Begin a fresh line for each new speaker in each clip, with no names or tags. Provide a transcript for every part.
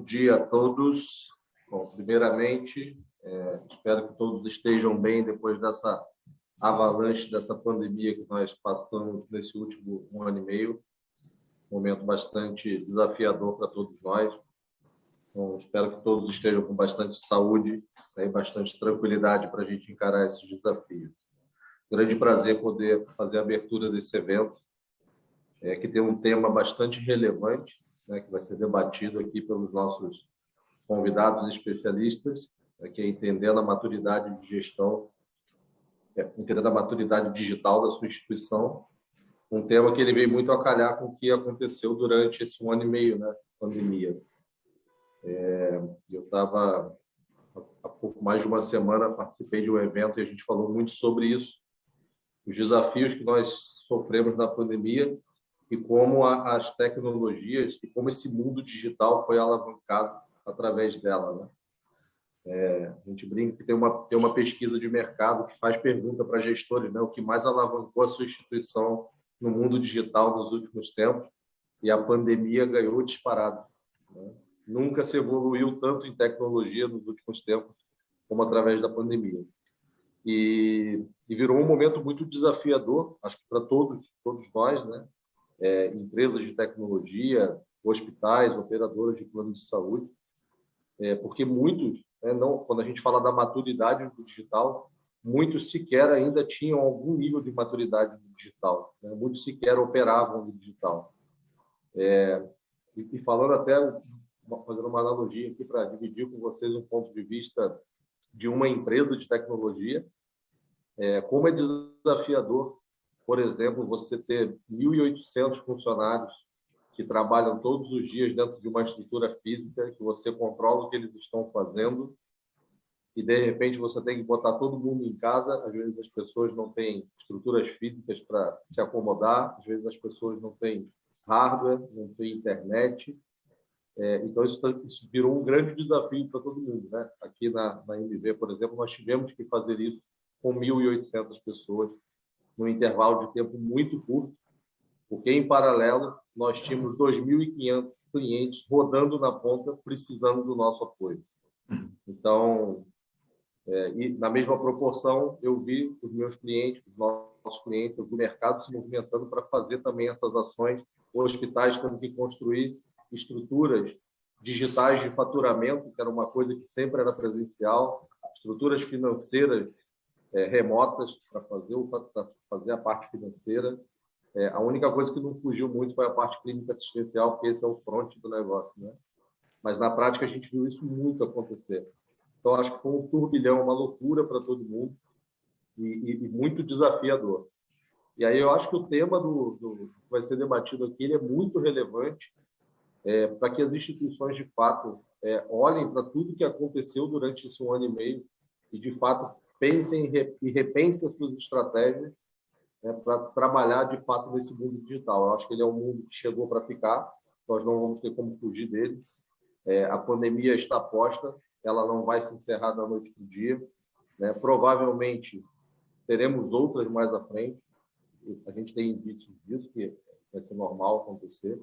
dia a todos. Bom, primeiramente, espero que todos estejam bem depois dessa avalanche, dessa pandemia que nós passamos nesse último 1 ano e meio. Um momento bastante desafiador para todos nós. Então, espero que todos estejam com bastante saúde e bastante tranquilidade para a gente encarar esses desafios. Grande prazer poder fazer a abertura desse evento, que tem um tema bastante relevante, que vai ser debatido aqui pelos nossos convidados especialistas, que é entendendo a maturidade de gestão, entendendo a maturidade digital da sua instituição, um tema que ele veio muito a calhar com o que aconteceu durante esse 1 ano e meio, pandemia. Eu estava, há pouco mais de uma semana, participei de um evento e a gente falou muito sobre isso, os desafios que nós sofremos na pandemia e como as tecnologias e como esse mundo digital foi alavancado através dela. A gente brinca que tem uma pesquisa de mercado que faz pergunta para gestores, o que mais alavancou a sua instituição no mundo digital nos últimos tempos, e a pandemia ganhou disparado. Nunca se evoluiu tanto em tecnologia nos últimos tempos como através da pandemia. E virou um momento muito desafiador, acho que para todos nós, empresas de tecnologia, hospitais, operadoras de plano de saúde, porque muitos, quando a gente fala da maturidade do digital, muitos sequer ainda tinham algum nível de maturidade no digital, muitos sequer operavam no digital. E falando até, fazendo uma analogia aqui para dividir com vocês um ponto de vista de uma empresa de tecnologia, como é desafiador, por exemplo, você ter 1.800 funcionários que trabalham todos os dias dentro de uma estrutura física, que você controla o que eles estão fazendo, e de repente você tem que botar todo mundo em casa. Às vezes as pessoas não têm estruturas físicas para se acomodar, às vezes as pessoas não têm hardware, não têm internet. Então isso virou um grande desafio para todo mundo. Aqui na MV, por exemplo, nós tivemos que fazer isso com 1.800 pessoas, num intervalo de tempo muito curto, porque, em paralelo, nós tínhamos 2.500 clientes rodando na ponta, precisando do nosso apoio. Então, e na mesma proporção, eu vi os meus clientes, os nossos clientes, o mercado se movimentando para fazer também essas ações. Hospitais tendo que construir estruturas digitais de faturamento, que era uma coisa que sempre era presencial, estruturas financeiras remotas para fazer a parte financeira. A única coisa que não fugiu muito foi a parte clínica assistencial, porque esse é o front do negócio. Mas, na prática, a gente viu isso muito acontecer. Então, acho que foi um turbilhão, uma loucura para todo mundo e muito desafiador. E aí eu acho que o tema que vai ser debatido aqui ele é muito relevante para que as instituições, de fato, olhem para tudo que aconteceu durante esse 1 ano e meio e, de fato, pensem e repensem as suas estratégias para trabalhar, de fato, nesse mundo digital. Eu acho que ele é um mundo que chegou para ficar, nós não vamos ter como fugir dele. A pandemia está posta, ela não vai se encerrar da noite para o dia. Provavelmente teremos outras mais à frente, a gente tem indícios disso, que vai ser normal acontecer.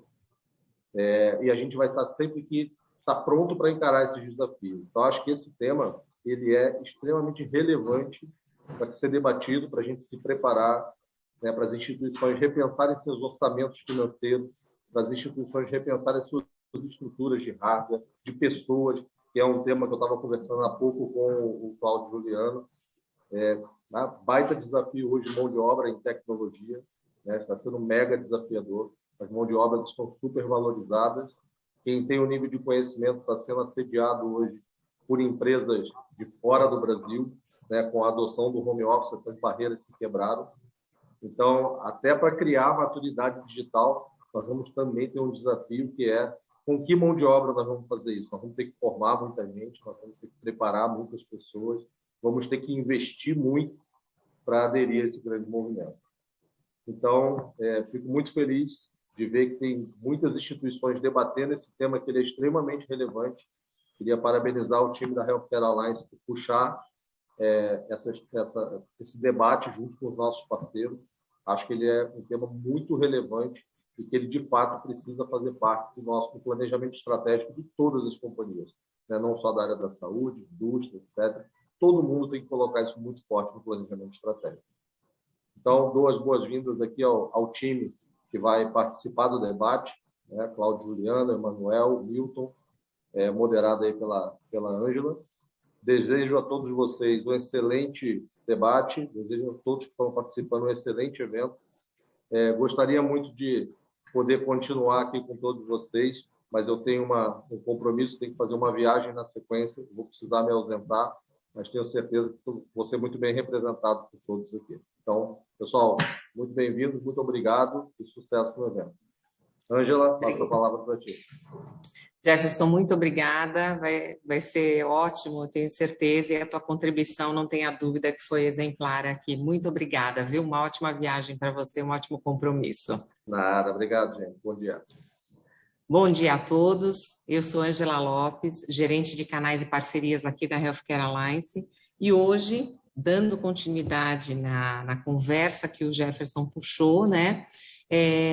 E a gente vai estar sempre que estar pronto para encarar esses desafios. Então, acho que esse tema ele é extremamente relevante para ser debatido, para a gente se preparar, para as instituições repensarem seus orçamentos financeiros, para as instituições repensarem suas estruturas de hardware, de pessoas, que é um tema que eu estava conversando há pouco com o Cláudio Juliano. Baita desafio hoje, mão de obra em tecnologia, está sendo mega desafiador. As mãos de obra estão super valorizadas. Quem tem um nível de conhecimento está sendo assediado hoje por empresas de fora do Brasil, com a adoção do home office, essas barreiras se quebraram. Então, até para criar a maturidade digital, nós vamos também ter um desafio que é com que mão de obra nós vamos fazer isso. Nós vamos ter que formar muita gente, nós vamos ter que preparar muitas pessoas, vamos ter que investir muito para aderir a esse grande movimento. Então, fico muito feliz de ver que tem muitas instituições debatendo esse tema, que ele é extremamente relevante. Queria parabenizar o time da Healthcare Alliance por puxar esse debate junto com os nossos parceiros. Acho que ele é um tema muito relevante e que ele, de fato, precisa fazer parte do nosso planejamento estratégico de todas as companhias, né? Não só da área da saúde, indústria, etc. Todo mundo tem que colocar isso muito forte no planejamento estratégico. Então, dou as boas-vindas aqui ao time que vai participar do debate, né? Cláudio Juliano, Emanuel, Milton, moderado aí pela Ângela. Desejo a todos vocês um excelente debate, desejo a todos que estão participando um excelente evento. Gostaria muito de poder continuar aqui com todos vocês, mas eu tenho um compromisso, tenho que fazer uma viagem na sequência, vou precisar me ausentar, mas tenho certeza que vou ser muito bem representado por todos aqui. Então, pessoal, muito bem-vindos, muito obrigado e sucesso no evento. Ângela, passo a palavra para ti.
Jefferson, muito obrigada, vai ser ótimo, eu tenho certeza, e a tua contribuição, não tenha dúvida, que foi exemplar aqui. Muito obrigada, viu? Uma ótima viagem para você, um ótimo compromisso.
Nada, obrigado, gente. Bom dia.
Bom dia a todos, eu sou Ângela Lopes, gerente de canais e parcerias aqui da Healthcare Alliance, e hoje, dando continuidade na conversa que o Jefferson puxou, né?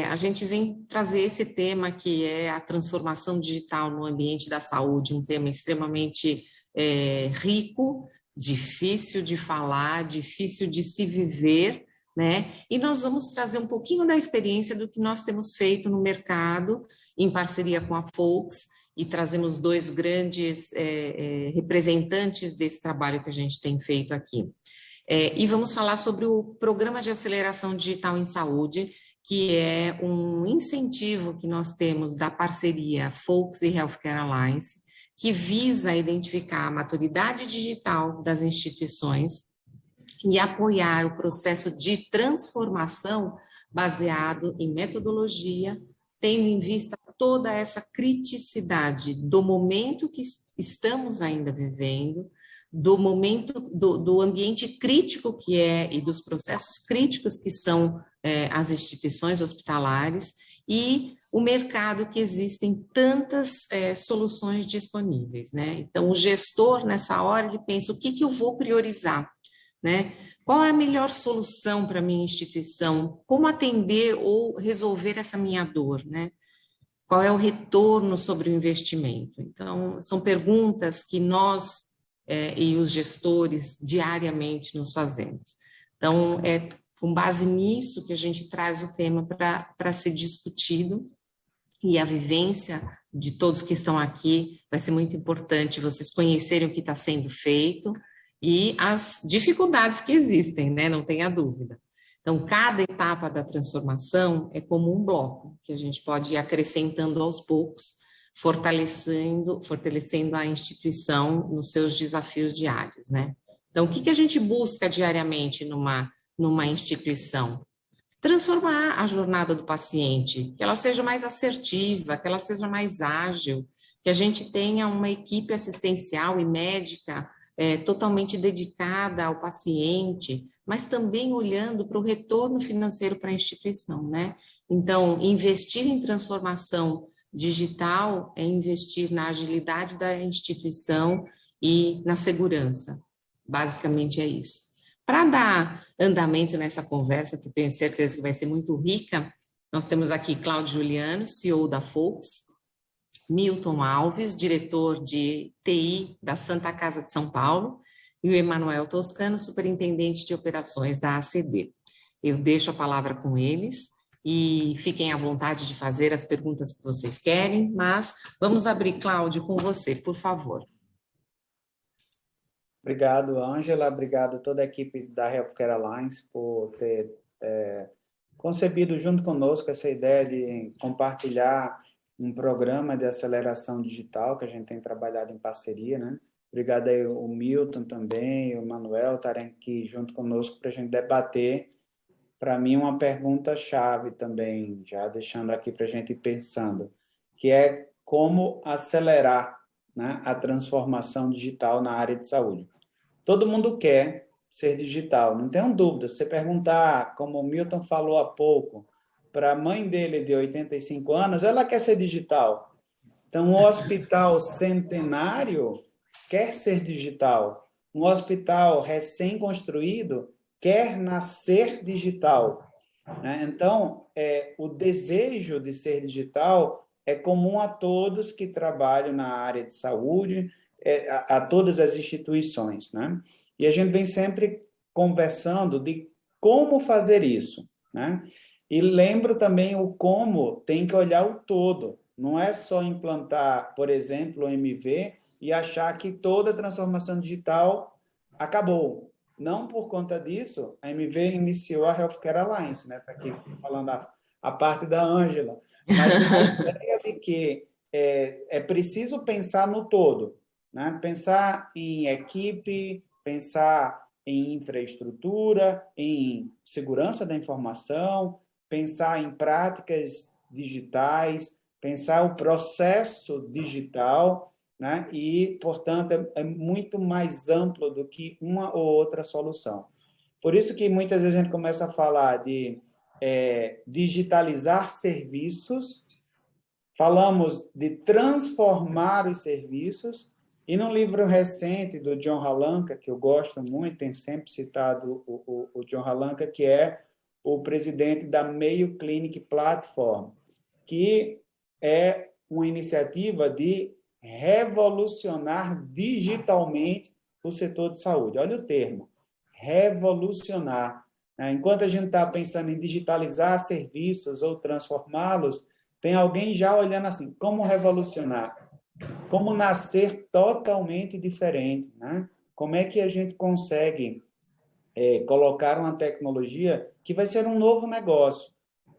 A gente vem trazer esse tema que é a transformação digital no ambiente da saúde, um tema extremamente rico, difícil de falar, difícil de se viver, né? E nós vamos trazer um pouquinho da experiência do que nós temos feito no mercado, em parceria com a Folks, e trazemos dois grandes representantes desse trabalho que a gente tem feito aqui. E vamos falar sobre o Programa de Aceleração Digital em Saúde, que é um incentivo que nós temos da parceria Folks e Healthcare Alliance, que visa identificar a maturidade digital das instituições e apoiar o processo de transformação baseado em metodologia, tendo em vista toda essa criticidade do momento que estamos ainda vivendo, do momento, do ambiente crítico que e dos processos críticos que são as instituições hospitalares e o mercado que existem tantas soluções disponíveis, né? Então, o gestor, nessa hora, ele pensa, o que eu vou priorizar, né? Qual é a melhor solução para a minha instituição? Como atender ou resolver essa minha dor, né? Qual é o retorno sobre o investimento? Então, são perguntas que nós e os gestores diariamente nos fazemos. Então, é com base nisso que a gente traz o tema para ser discutido, e a vivência de todos que estão aqui vai ser muito importante vocês conhecerem o que está sendo feito e as dificuldades que existem, né? Não tenha dúvida. Então, cada etapa da transformação é como um bloco, que a gente pode ir acrescentando aos poucos, fortalecendo a instituição nos seus desafios diários, né? Então, o que a gente busca diariamente numa instituição? Transformar a jornada do paciente, que ela seja mais assertiva, que ela seja mais ágil, que a gente tenha uma equipe assistencial e médica totalmente dedicada ao paciente, mas também olhando para o retorno financeiro para a instituição, né? Então, investir em transformação digital é investir na agilidade da instituição e na segurança. Basicamente é isso. Para dar andamento nessa conversa, que tenho certeza que vai ser muito rica, nós temos aqui Cláudio Juliano, CEO da Folks, Milton Alves, diretor de TI da Santa Casa de São Paulo, e o Emanuel Toscano, superintendente de operações da ACD. Eu deixo a palavra com eles e fiquem à vontade de fazer as perguntas que vocês querem, mas vamos abrir, Cláudio, com você, por favor.
Obrigado, Ângela. Obrigado a toda a equipe da Healthcare Alliance por ter concebido junto conosco essa ideia de compartilhar um programa de aceleração digital que a gente tem trabalhado em parceria, né? Obrigado aí o Milton também, o Manuel estarem aqui junto conosco para a gente debater. Para mim, uma pergunta-chave também, já deixando aqui para a gente ir pensando, que é como acelerar, né, a transformação digital na área de saúde. Todo mundo quer ser digital, não tenham dúvida. Se você perguntar, como o Milton falou há pouco, para a mãe dele de 85 anos, ela quer ser digital. Então, um hospital centenário quer ser digital. Um hospital recém-construído quer nascer digital. né? Então, o desejo de ser digital é comum a todos que trabalham na área de saúde, a todas as instituições, né? E a gente vem sempre conversando de como fazer isso, né? E lembro também o como tem que olhar o todo. Não é só implantar, por exemplo, o MV e achar que toda a transformação digital acabou. Não por conta disso, a MV iniciou a Healthcare Alliance, né? Está aqui falando a parte da Ângela, mas na ideia de que é preciso pensar no todo, né? Pensar em equipe, pensar em infraestrutura, em segurança da informação, pensar em práticas digitais, pensar o processo digital, né? E, portanto, é muito mais amplo do que uma ou outra solução. Por isso que muitas vezes a gente começa a falar de digitalizar serviços, falamos de transformar os serviços, e num livro recente do John Halanka, que eu gosto muito, tenho sempre citado o John Halanka, que é o presidente da Mayo Clinic Platform, que é uma iniciativa de revolucionar digitalmente o setor de saúde. Olha o termo, revolucionar. Enquanto a gente está pensando em digitalizar serviços ou transformá-los, tem alguém já olhando assim, como revolucionar? Como nascer totalmente diferente, né? Como é que a gente consegue colocar uma tecnologia que vai ser um novo negócio?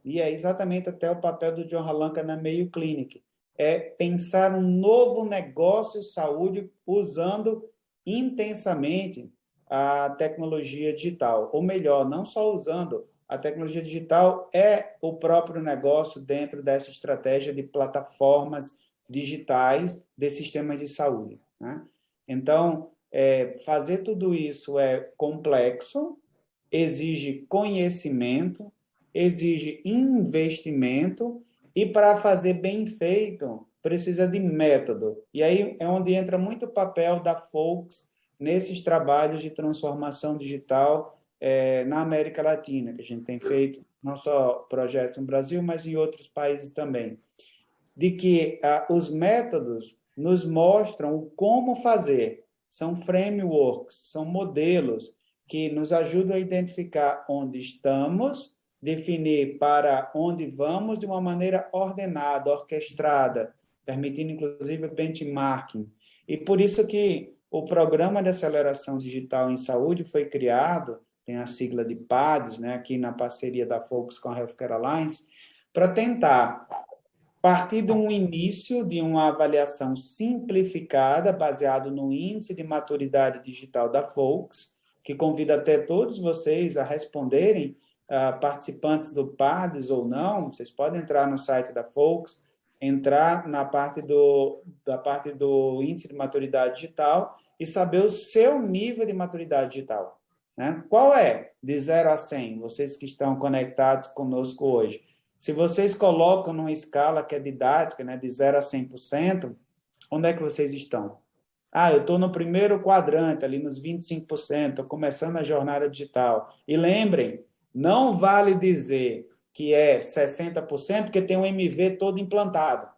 E é exatamente até o papel do John Halanka na Mayo Clinic. É pensar um novo negócio de saúde usando intensamente a tecnologia digital. Ou melhor, não só usando, a tecnologia digital é o próprio negócio dentro dessa estratégia de plataformas digitais de sistemas de saúde, né? Então, fazer tudo isso é complexo, exige conhecimento, exige investimento, e para fazer bem feito, precisa de método. E aí é onde entra muito o papel da Folks nesses trabalhos de transformação digital na América Latina, que a gente tem feito não só projetos no Brasil, mas em outros países também. De que os métodos nos mostram o como fazer. São frameworks, são modelos que nos ajudam a identificar onde estamos, definir para onde vamos de uma maneira ordenada, orquestrada, permitindo, inclusive, benchmarking. E por isso que o Programa de Aceleração Digital em Saúde foi criado, tem a sigla de PADS, né, aqui na parceria da Focus com a Healthcare Alliance, para tentar partir de um início de uma avaliação simplificada, baseado no Índice de Maturidade Digital da Folks, que convida até todos vocês a responderem, participantes do PADS ou não, vocês podem entrar no site da Folks, entrar na parte do Índice de Maturidade Digital e saber o seu nível de maturidade digital, né? Qual é? De 0 a 100, vocês que estão conectados conosco hoje. Se vocês colocam numa escala que é didática, né, de 0 a 100%, onde é que vocês estão? Eu estou no primeiro quadrante, ali nos 25%, estou começando a jornada digital. E lembrem, não vale dizer que é 60%, porque tem um MV todo implantado.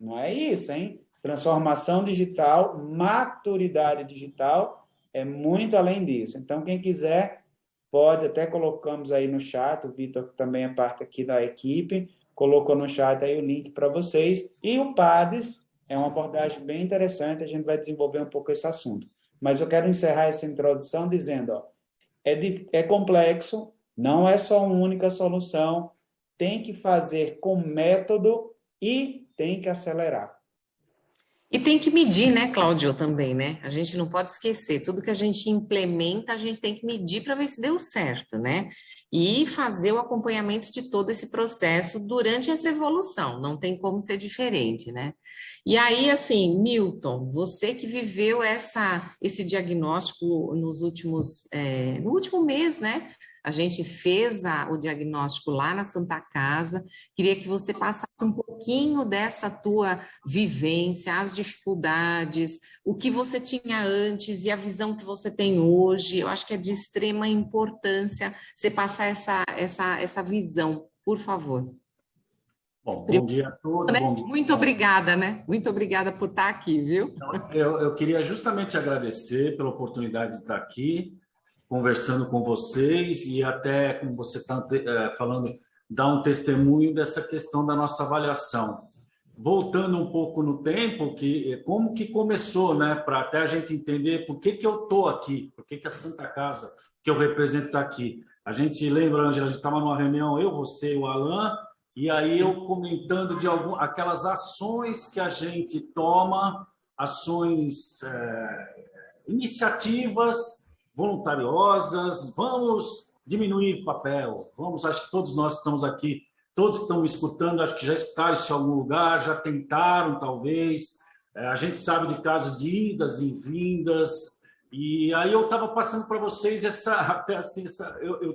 Não é isso, hein? Transformação digital, maturidade digital, é muito além disso. Então, quem quiser, pode, até colocamos aí no chat, o Vitor, que também é parte aqui da equipe, colocou no chat aí o link para vocês. E o PADS é uma abordagem bem interessante, a gente vai desenvolver um pouco esse assunto. Mas eu quero encerrar essa introdução dizendo, é complexo, não é só uma única solução, tem que fazer com método e tem que acelerar.
E tem que medir, né, Cláudio, também, né? A gente não pode esquecer, tudo que a gente implementa, a gente tem que medir para ver se deu certo, né? E fazer o acompanhamento de todo esse processo durante essa evolução, não tem como ser diferente, né? E aí, assim, Milton, você que viveu esse diagnóstico no último mês, né? A gente fez o diagnóstico lá na Santa Casa. Queria que você passasse um pouquinho dessa tua vivência, as dificuldades, o que você tinha antes e a visão que você tem hoje. Eu acho que é de extrema importância você passar essa visão, por favor.
Bom, bom dia a todos.
Né?
Bom dia.
Muito obrigada, né? Muito obrigada por estar aqui, viu?
Eu queria justamente agradecer pela oportunidade de estar aqui, conversando com vocês e até, como você está falando, dar um testemunho dessa questão da nossa avaliação. Voltando um pouco no tempo, como que começou, né? Para até a gente entender por que eu estou aqui, por que a Santa Casa que eu represento está aqui. A gente lembra, Ângela, a gente estava numa reunião, eu, você e o Alan, e aí eu comentando de aquelas ações que a gente toma, ações, iniciativas voluntariosas, vamos diminuir papel, acho que todos nós que estamos aqui, todos que estão escutando, acho que já escutaram isso em algum lugar, já tentaram, talvez, a gente sabe de casos de idas e vindas, e aí eu estava passando para vocês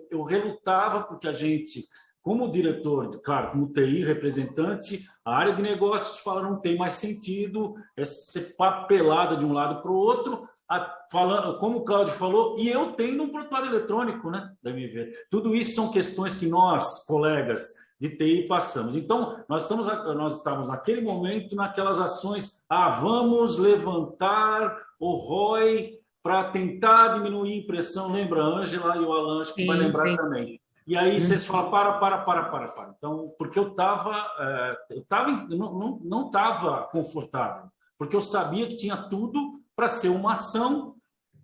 eu relutava, porque a gente... Como diretor, claro, como TI representante, a área de negócios fala não tem mais sentido, é ser papelada de um lado para o outro, falando, como o Cláudio falou, e eu tendo um prontuário eletrônico, né, da MV. Tudo isso são questões que nós, colegas de TI, passamos. Então, nós estávamos naquele momento, naquelas ações, vamos levantar o ROI para tentar diminuir a impressão, lembra a Ângela e o Alan, acho que vai lembrar também. E aí vocês falam, para. Então, porque eu não estava confortável, porque eu sabia que tinha tudo para ser uma ação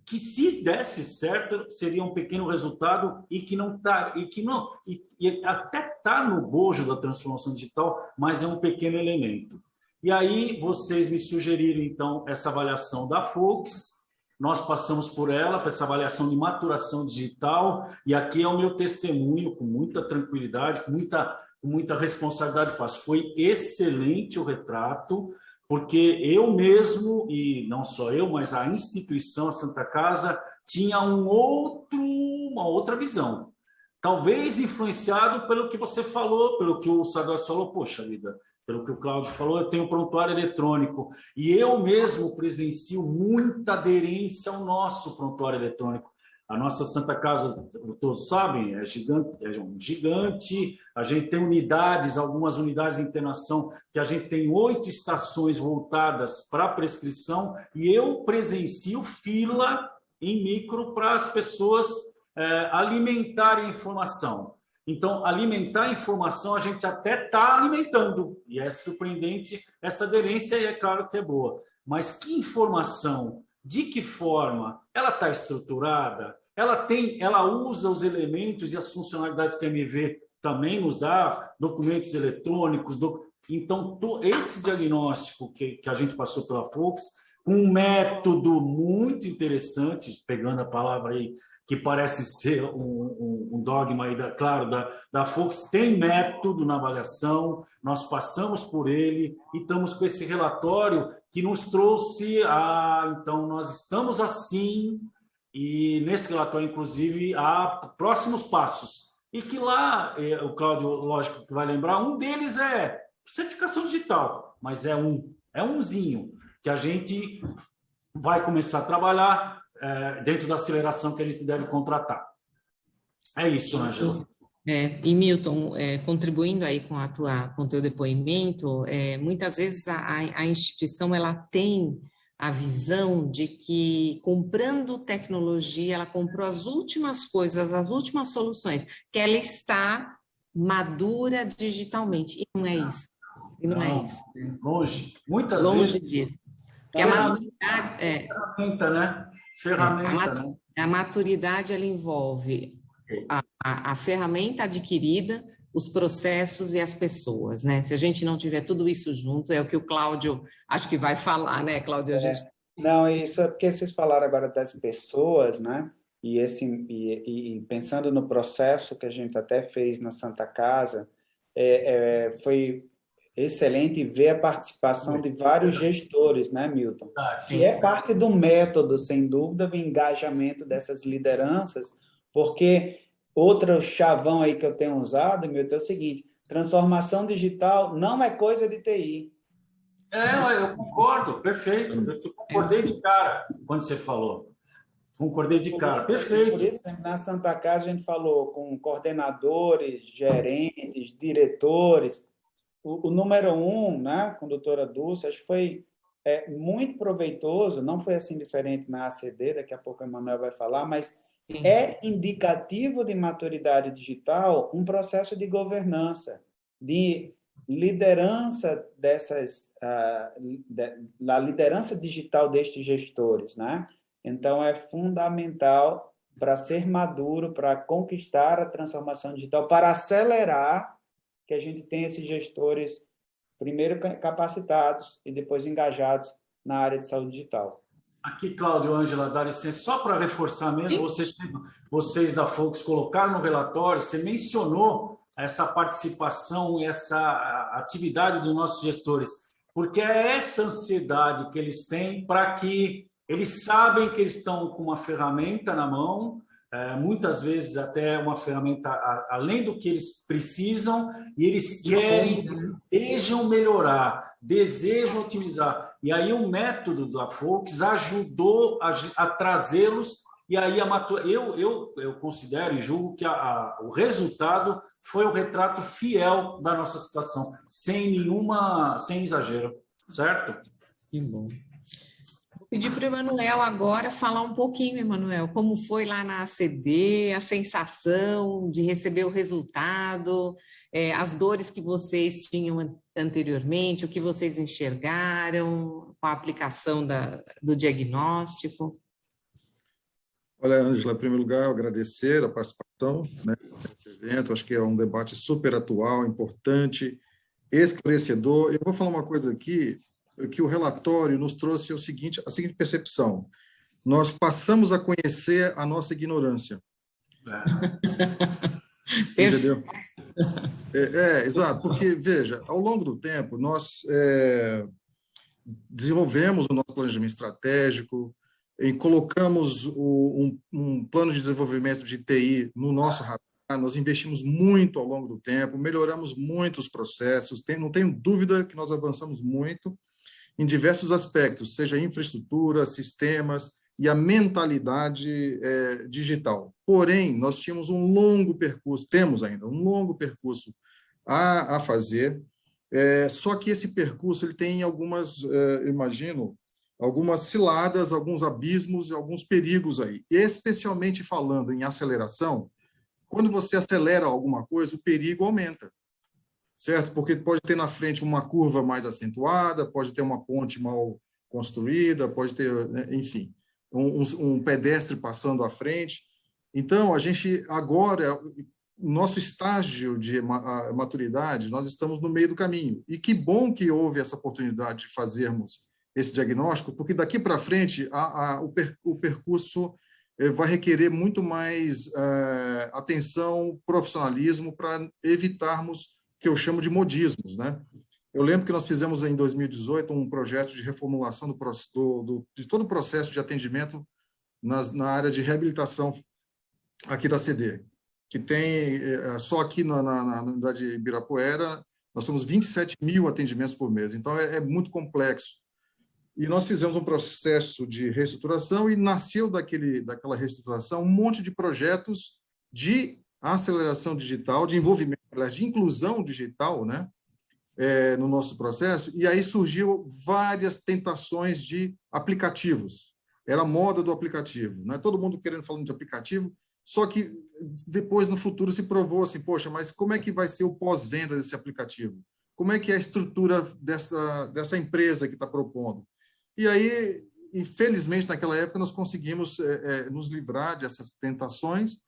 que, se desse certo, seria um pequeno resultado e que não está, e até está no bojo da transformação digital, mas é um pequeno elemento. E aí vocês me sugeriram, então, essa avaliação da Folks. Nós passamos por ela, para essa avaliação de maturação digital, e aqui é o meu testemunho, com muita tranquilidade, com muita responsabilidade. Foi excelente o retrato, porque eu mesmo, e não só eu, mas a instituição, a Santa Casa, tinha uma outra visão. Talvez influenciado pelo que você falou, pelo que o Sadoz falou, poxa vida, pelo que o Cláudio falou, eu tenho prontuário eletrônico e eu mesmo presencio muita aderência ao nosso prontuário eletrônico. A nossa Santa Casa, todos sabem, é um gigante, a gente tem algumas unidades de internação, que a gente tem 8 estações voltadas para a prescrição e eu presencio fila em micro para as pessoas alimentarem a informação. Então, alimentar a informação, a gente até está alimentando, e é surpreendente essa aderência, e é claro que é boa. Mas que informação, de que forma, ela está estruturada, ela usa os elementos e as funcionalidades que a MV também nos dá, documentos eletrônicos, então, esse diagnóstico que a gente passou pela Folks, com um método muito interessante, pegando a palavra aí, que parece ser um dogma aí, claro, da Folks, tem método na avaliação, nós passamos por ele e estamos com esse relatório que nos trouxe então, nós estamos assim, e nesse relatório, inclusive, há próximos passos. E que lá, o Cláudio, lógico, que vai lembrar, um deles é certificação digital, mas é umzinho, que a gente vai começar a trabalhar dentro da aceleração que a gente deve contratar. É isso, Ângela.
E Milton, contribuindo aí com o teu depoimento, muitas vezes a instituição ela tem a visão de que comprando tecnologia, ela comprou as últimas coisas, as últimas soluções, que ela está madura digitalmente, e não é isso.
Longe. Muitas
longe
vezes.
Disso. A maturidade
ferramenta, né? Ferramenta,
a maturidade ela envolve a ferramenta adquirida, os processos e as pessoas, né? Se a gente não tiver tudo isso junto, é o que o Cláudio acho que vai falar, né, Cláudio?
Não, isso é porque vocês falaram agora das pessoas, né? E pensando no processo que a gente até fez na Santa Casa, foi excelente ver a participação de vários gestores, né, Milton? Que é parte do método, sem dúvida, do engajamento dessas lideranças, porque outro chavão aí que eu tenho usado, Milton, é o seguinte: transformação digital não é coisa de TI.
Eu concordo, perfeito. Eu concordei de cara quando você falou. Concordei de cara, perfeito.
Por isso, na Santa Casa, a gente falou com coordenadores, gerentes, diretores. O número 1, né, com a doutora Dulce, acho que foi muito proveitoso, não foi assim diferente na ACD, daqui a pouco o Emanuel vai falar, mas é indicativo de maturidade digital um processo de governança, de liderança da liderança digital destes gestores, né? Então, é fundamental para ser maduro, para conquistar a transformação digital, para acelerar que a gente tenha esses gestores, primeiro capacitados e depois engajados na área de saúde digital.
Aqui, Cláudio, Ângela, dá licença, só para reforçar mesmo, vocês da Folks colocaram no relatório, você mencionou essa participação, essa atividade dos nossos gestores, porque é essa ansiedade que eles têm para que eles sabem que eles estão com uma ferramenta na mão, muitas vezes até uma ferramenta além do que eles precisam, e eles querem, desejam melhorar, desejam otimizar. E aí o método da Folks ajudou a trazê-los, e aí eu considero e julgo que o resultado foi o retrato fiel da nossa situação, sem exagero, certo?
Que bom. Vou pedir para o Emanuel agora falar um pouquinho, Emanuel, como foi lá na ACD, a sensação de receber o resultado, as dores que vocês tinham anteriormente, o que vocês enxergaram com a aplicação do diagnóstico.
Olha, Ângela, em primeiro lugar, eu agradecer a participação, né, nesse evento. Acho que é um debate super atual, importante, esclarecedor. Eu vou falar uma coisa aqui, que o relatório nos trouxe a seguinte percepção: nós passamos a conhecer a nossa ignorância. Entendeu? Exato, porque, veja, ao longo do tempo, nós desenvolvemos o nosso planejamento estratégico, e colocamos um plano de desenvolvimento de TI no nosso radar, nós investimos muito ao longo do tempo, melhoramos muito os processos, não tenho dúvida que nós avançamos muito em diversos aspectos, seja infraestrutura, sistemas e a mentalidade digital. Porém, nós tínhamos um longo percurso, temos ainda um longo percurso a fazer, só que esse percurso ele tem algumas, imagino, algumas ciladas, alguns abismos e alguns perigos aí. Especialmente falando em aceleração, quando você acelera alguma coisa, o perigo aumenta, certo? Porque pode ter na frente uma curva mais acentuada, pode ter uma ponte mal construída, pode ter, enfim, um pedestre passando à frente. Então, a gente agora, nosso estágio de maturidade, nós estamos no meio do caminho. E que bom que houve essa oportunidade de fazermos esse diagnóstico, porque daqui para frente o percurso vai requerer muito mais atenção, profissionalismo, para evitarmos o que eu chamo de modismos, né? Eu lembro que nós fizemos em 2018 um projeto de reformulação de todo o processo de atendimento na área de reabilitação aqui da CD, que tem, só aqui na unidade de Ibirapuera, nós temos 27 mil atendimentos por mês, então é muito complexo. E nós fizemos um processo de reestruturação e nasceu daquela reestruturação um monte de projetos de aceleração digital, de envolvimento, de inclusão digital, né, no nosso processo, e aí surgiu várias tentações de aplicativos. Era a moda do aplicativo, né? Todo mundo falando de aplicativo, só que depois, no futuro, se provou assim, poxa, mas como é que vai ser o pós-venda desse aplicativo? Como é que é a estrutura dessa empresa que está propondo? E aí, infelizmente, naquela época, nós conseguimos nos livrar dessas tentações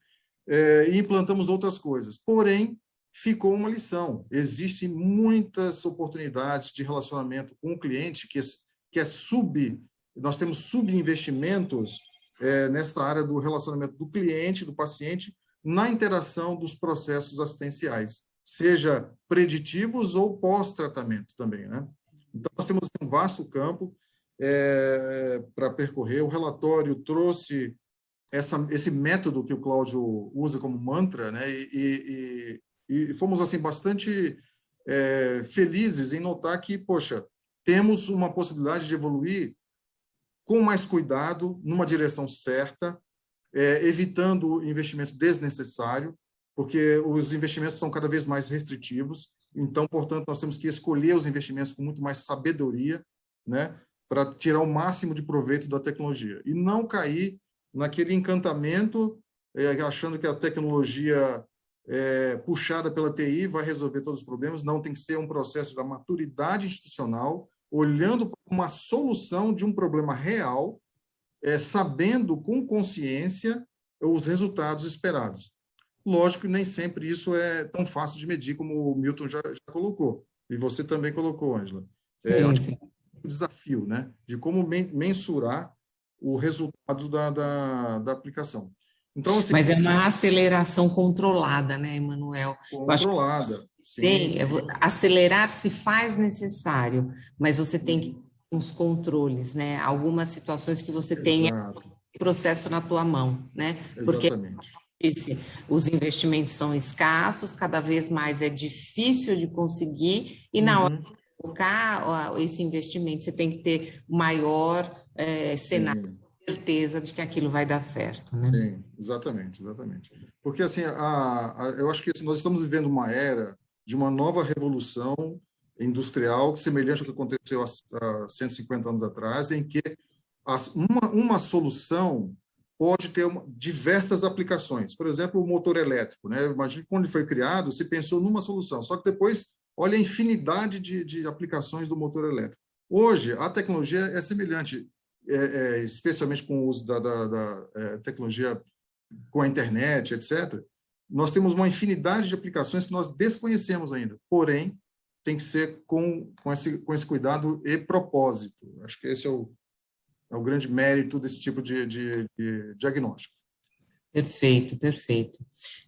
e implantamos outras coisas. Porém, ficou uma lição. Existem muitas oportunidades de relacionamento com o cliente nós temos subinvestimentos nessa área do relacionamento do cliente, do paciente, na interação dos processos assistenciais, seja preditivos ou pós-tratamento também, né? Então, nós temos um vasto campo para percorrer. O relatório trouxe esse método que o Cláudio usa como mantra, né? E fomos assim bastante felizes em notar que, poxa, temos uma possibilidade de evoluir com mais cuidado, numa direção certa, evitando investimentos desnecessários, porque os investimentos são cada vez mais restritivos. Então, portanto, nós temos que escolher os investimentos com muito mais sabedoria, né, para tirar o máximo de proveito da tecnologia e não cair naquele encantamento, achando que a tecnologia puxada pela TI vai resolver todos os problemas. Não, tem que ser um processo da maturidade institucional, olhando para uma solução de um problema real, sabendo com consciência os resultados esperados. Lógico que nem sempre isso é tão fácil de medir como o Milton já colocou, e você também colocou, Ângela.
Sim.
O desafio, né, de como mensurar o resultado da aplicação. Então, assim,
Mas é uma aceleração controlada, né, Emanuel?
controlada. Sim.
Acelerar se faz necessário, mas você tem que ter uns controles, né? Algumas situações que você tenha o processo na tua mão, né?
Exatamente.
Porque os investimentos são escassos, cada vez mais é difícil de conseguir, e na hora de colocar esse investimento, você tem que ter maior cenário, certeza de que aquilo vai dar certo, né?
Sim, exatamente. Porque, assim, eu acho que nós estamos vivendo uma era de uma nova revolução industrial, semelhante ao que aconteceu há 150 anos atrás, em que uma solução pode ter diversas aplicações. Por exemplo, o motor elétrico, né? Imagina que quando ele foi criado, se pensou numa solução, só que depois, olha a infinidade de aplicações do motor elétrico. Hoje, a tecnologia é semelhante, especialmente com o uso da tecnologia com a internet, etc. Nós temos uma infinidade de aplicações que nós desconhecemos ainda, porém, tem que ser com esse cuidado e propósito. Acho que esse é o grande mérito desse tipo de diagnóstico.
Perfeito.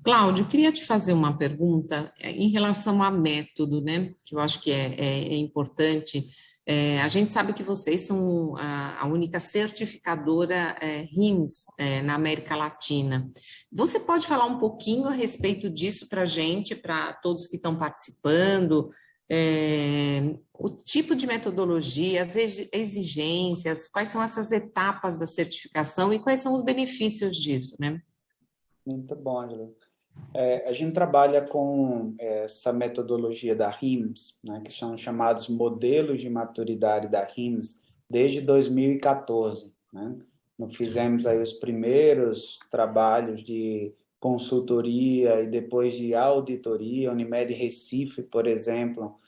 Cláudio, queria te fazer uma pergunta em relação a método, né? Que eu acho que é importante. A gente sabe que vocês são a única certificadora RIMS na América Latina. Você pode falar um pouquinho a respeito disso para a gente, para todos que estão participando? O tipo de metodologia, as exigências, quais são essas etapas da certificação e quais são os benefícios disso, né?
Muito bom, Angela. A gente trabalha com essa metodologia da RIMS, né, que são chamados modelos de maturidade da RIMS, desde 2014. Né? Nós fizemos aí os primeiros trabalhos de consultoria e depois de auditoria. A Unimed Recife, por exemplo,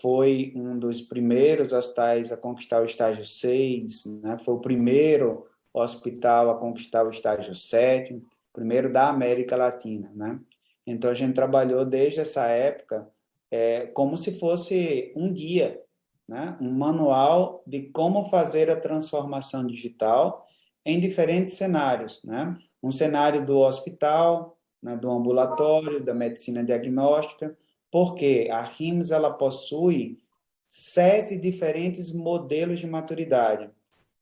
foi um dos primeiros hospitais a conquistar o estágio 6, né? Foi o primeiro hospital a conquistar o estágio 7, primeiro da América Latina, né? Então, a gente trabalhou desde essa época como se fosse um guia, né? Um manual de como fazer a transformação digital em diferentes cenários, né? Um cenário do hospital, né? Do ambulatório, da medicina diagnóstica, porque a RIMS ela possui 7 diferentes modelos de maturidade,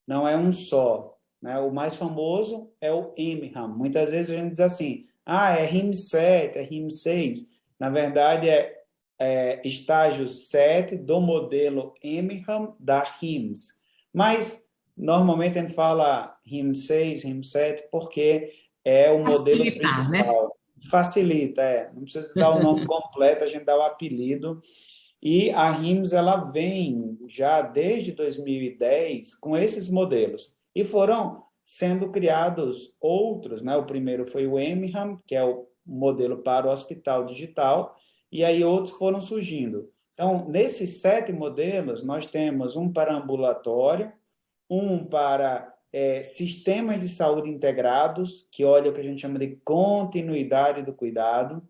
não é um só. Né? O mais famoso é o EMHAM. Muitas vezes a gente diz assim, é RIMS 7, é RIMS 6. Na verdade, é estágio 7 do modelo EMHAM da RIMS. Mas, normalmente, a gente fala RIMS 6, RIMS 7, porque é o modelo principal. Né? Facilita, não precisa dar o nome completo, a gente dá o apelido. E a RIMS ela vem já desde 2010 com esses modelos. E foram sendo criados outros, né? O primeiro foi o EMHAM, que é o modelo para o hospital digital, e aí outros foram surgindo. Então, nesses 7 modelos, nós temos um para ambulatório, um para sistemas de saúde integrados, que olha o que a gente chama de continuidade do cuidado.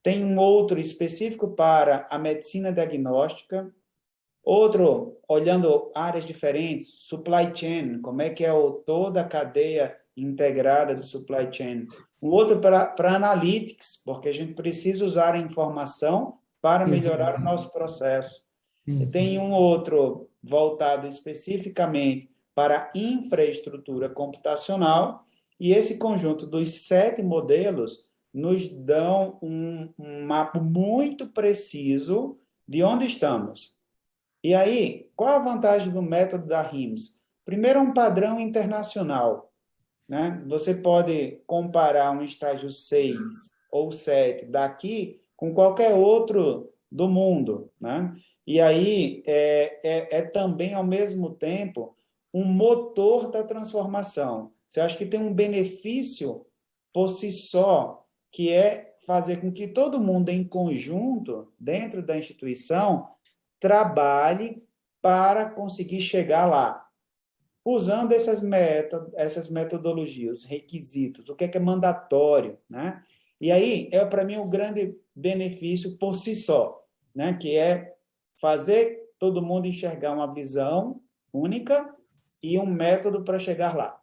Tem um outro específico para a medicina diagnóstica, outro, olhando áreas diferentes, supply chain, como é que é toda a cadeia integrada de supply chain. Um outro para analytics, porque a gente precisa usar a informação para melhorar o nosso processo. E tem um outro voltado especificamente para infraestrutura computacional E esse conjunto dos 7 modelos nos dão um mapa muito preciso de onde estamos. E aí, qual a vantagem do método da RIMS? Primeiro, é um padrão internacional, né? Você pode comparar um estágio 6 ou 7 daqui com qualquer outro do mundo, né? E aí, é também, ao mesmo tempo, um motor da transformação. Você acha que tem um benefício por si só, que é fazer com que todo mundo em conjunto, dentro da instituição, trabalhe para conseguir chegar lá, usando essas metodologias, os requisitos, o que é mandatório, né? E aí, para mim, o grande benefício por si só, né? Que é fazer todo mundo enxergar uma visão única e um método para chegar lá.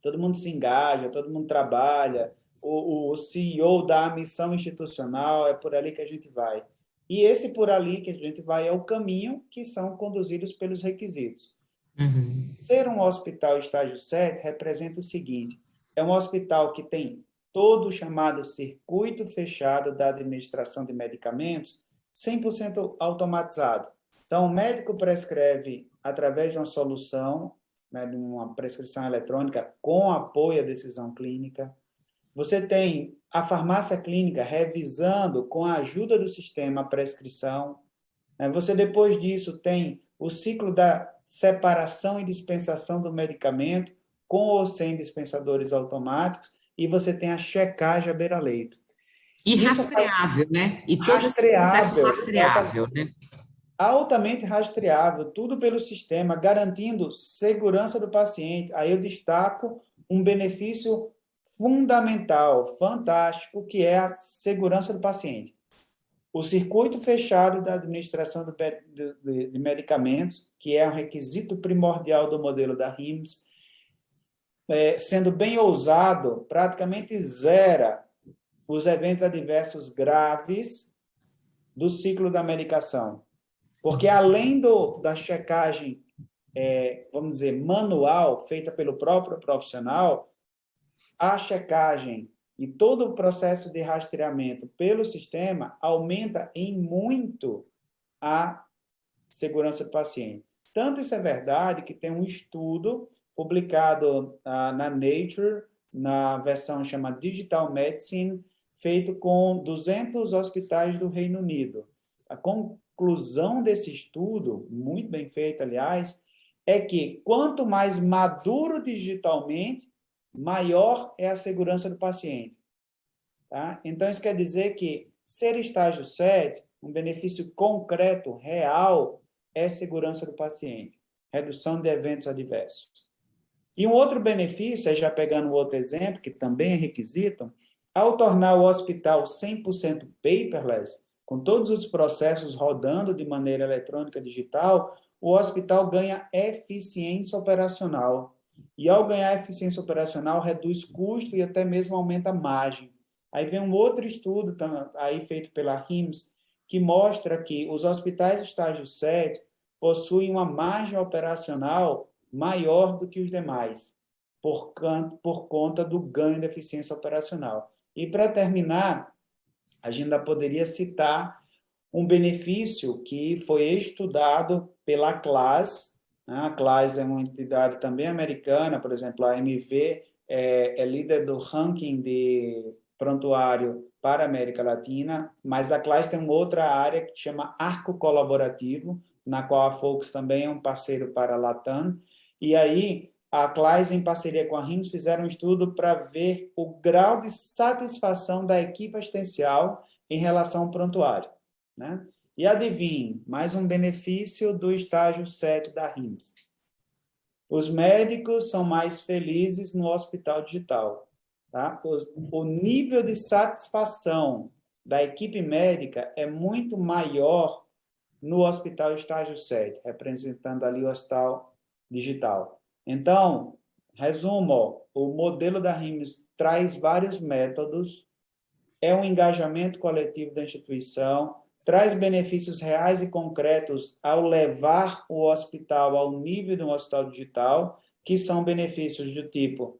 Todo mundo se engaja, todo mundo trabalha, o CEO dá a missão institucional, é por ali que a gente vai. E esse por ali que a gente vai é o caminho que são conduzidos pelos requisitos.
Uhum.
Ter um hospital estágio 7 representa o seguinte, é um hospital que tem todo o chamado circuito fechado da administração de medicamentos 100% automatizado. Então, o médico prescreve através de uma solução, né, de uma prescrição eletrônica com apoio à decisão clínica. Você tem a farmácia clínica revisando com a ajuda do sistema a prescrição. Você, depois disso, tem o ciclo da separação e dispensação do medicamento com ou sem dispensadores automáticos e você tem a checagem à beira-leito.
E rastreável, né? E todo esse processo
Rastreável,
rastreável, né?
altamente rastreável, tudo pelo sistema, garantindo segurança do paciente. Aí eu destaco um benefício fundamental, fantástico, que é a segurança do paciente. O circuito fechado da administração de medicamentos, que é um requisito primordial do modelo da RIMS, sendo bem ousado, praticamente zera os eventos adversos graves do ciclo da medicação. Porque além da checagem, vamos dizer, manual, feita pelo próprio profissional, a checagem e todo o processo de rastreamento pelo sistema aumenta em muito a segurança do paciente. Tanto isso é verdade que tem um estudo publicado na Nature, na versão chamada Digital Medicine, feito com 200 hospitais do Reino Unido. A conclusão desse estudo, muito bem feito, aliás, é que quanto mais maduro digitalmente, maior é a segurança do paciente. Tá? Então, isso quer dizer que ser estágio 7, um benefício concreto, real, é segurança do paciente, redução de eventos adversos. E um outro benefício, já pegando outro exemplo, que também é requisito, ao tornar o hospital 100% paperless, com todos os processos rodando de maneira eletrônica digital, o hospital ganha eficiência operacional. E ao ganhar eficiência operacional, reduz custo e até mesmo aumenta a margem. Aí vem um outro estudo aí feito pela RIMS, que mostra que os hospitais estágio 7 possuem uma margem operacional maior do que os demais, por conta do ganho de eficiência operacional. E, para terminar, a gente ainda poderia citar um benefício que foi estudado pela CLAS. A CLAS é uma entidade também americana, por exemplo, a AMV é líder do ranking de prontuário para a América Latina, mas a CLAS tem uma outra área que chama Arco Colaborativo, na qual a Focus também é um parceiro para a Latam, e aí a CLAS, em parceria com a RIMS, fizeram um estudo para ver o grau de satisfação da equipe assistencial em relação ao prontuário, né? E adivinhe, mais um benefício do estágio 7 da RIMS. Os médicos são mais felizes no hospital digital. Tá? O nível de satisfação da equipe médica é muito maior no hospital estágio 7, representando ali o hospital digital. Então, resumo, o modelo da RIMS traz vários métodos, é um engajamento coletivo da instituição, traz benefícios reais e concretos ao levar o hospital ao nível de um hospital digital, que são benefícios do tipo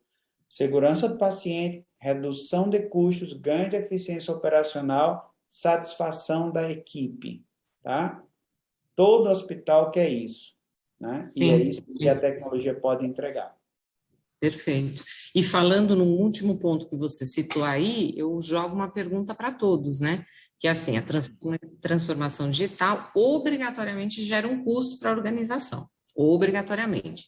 segurança do paciente, redução de custos, ganho de eficiência operacional, satisfação da equipe, tá? Todo hospital quer isso, né? E é isso que a tecnologia pode entregar.
Perfeito. E falando no último ponto que você citou aí, eu jogo uma pergunta para todos, né? Que é assim, a transformação digital obrigatoriamente gera um custo para a organização, obrigatoriamente.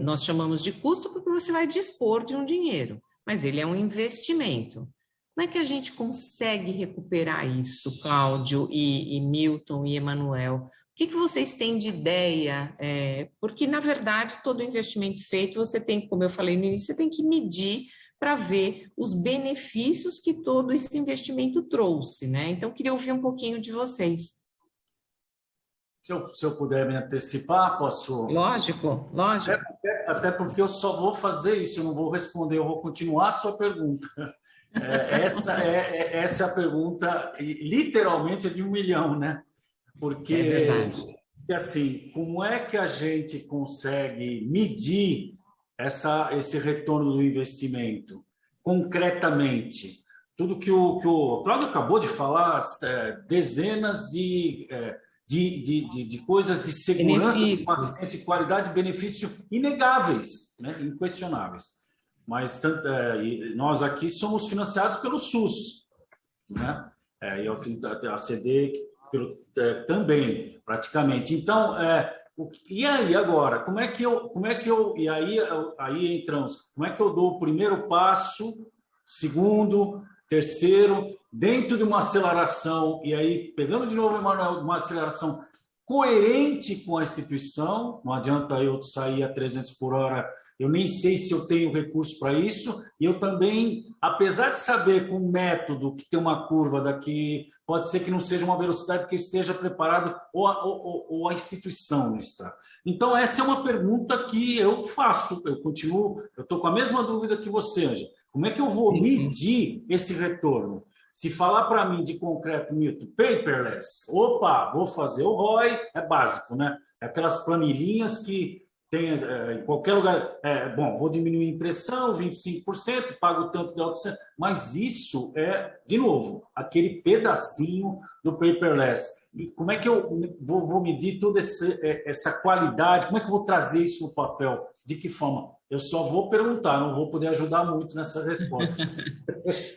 Nós chamamos de custo porque você vai dispor de um dinheiro, mas ele é um investimento. Como é que a gente consegue recuperar isso, Cláudio e Milton e Emanuel? O que vocês têm de ideia? Porque, na verdade, todo investimento feito, você tem, como eu falei no início, você tem que medir para ver os benefícios que todo esse investimento trouxe, né? Então, queria ouvir um pouquinho de vocês.
Se eu puder me antecipar, posso?
Lógico, lógico.
Até porque eu só vou fazer isso, eu não vou responder, eu vou continuar a sua pergunta. Essa é a pergunta, literalmente, de 1 milhão, né? Porque,
é verdade.
Assim, como é que a gente consegue medir esse retorno do investimento concretamente? Tudo que o Cláudio acabou de falar, dezenas de coisas de segurança do paciente, qualidade e benefício inegáveis, né? Inquestionáveis. Mas nós aqui somos financiados pelo SUS, né? E a CD também, praticamente. Então, e aí agora? Como é que eu e aí entramos? Como é que eu dou o primeiro passo, segundo, terceiro, dentro de uma aceleração, e aí, pegando de novo, Emanuel, uma aceleração coerente com a instituição, não adianta eu sair a 300 por hora, eu nem sei se eu tenho recurso para isso, e eu também, apesar de saber com o método que tem uma curva daqui, pode ser que não seja uma velocidade que eu esteja preparado, ou a instituição não está. Então, essa é uma pergunta que eu faço, eu estou com a mesma dúvida que você, Ângela. Como é que eu vou medir esse retorno? Se falar para mim de concreto, Milton, paperless, opa, vou fazer o ROI, é básico, né? É aquelas planilhinhas que tem em qualquer lugar. Bom, vou diminuir a impressão, 25%, pago tanto de auto, mas isso é, de novo, aquele pedacinho do paperless. E como é que eu vou medir toda essa qualidade? Como é que eu vou trazer isso no papel? De que forma? Eu só vou perguntar, não vou poder ajudar muito nessa resposta.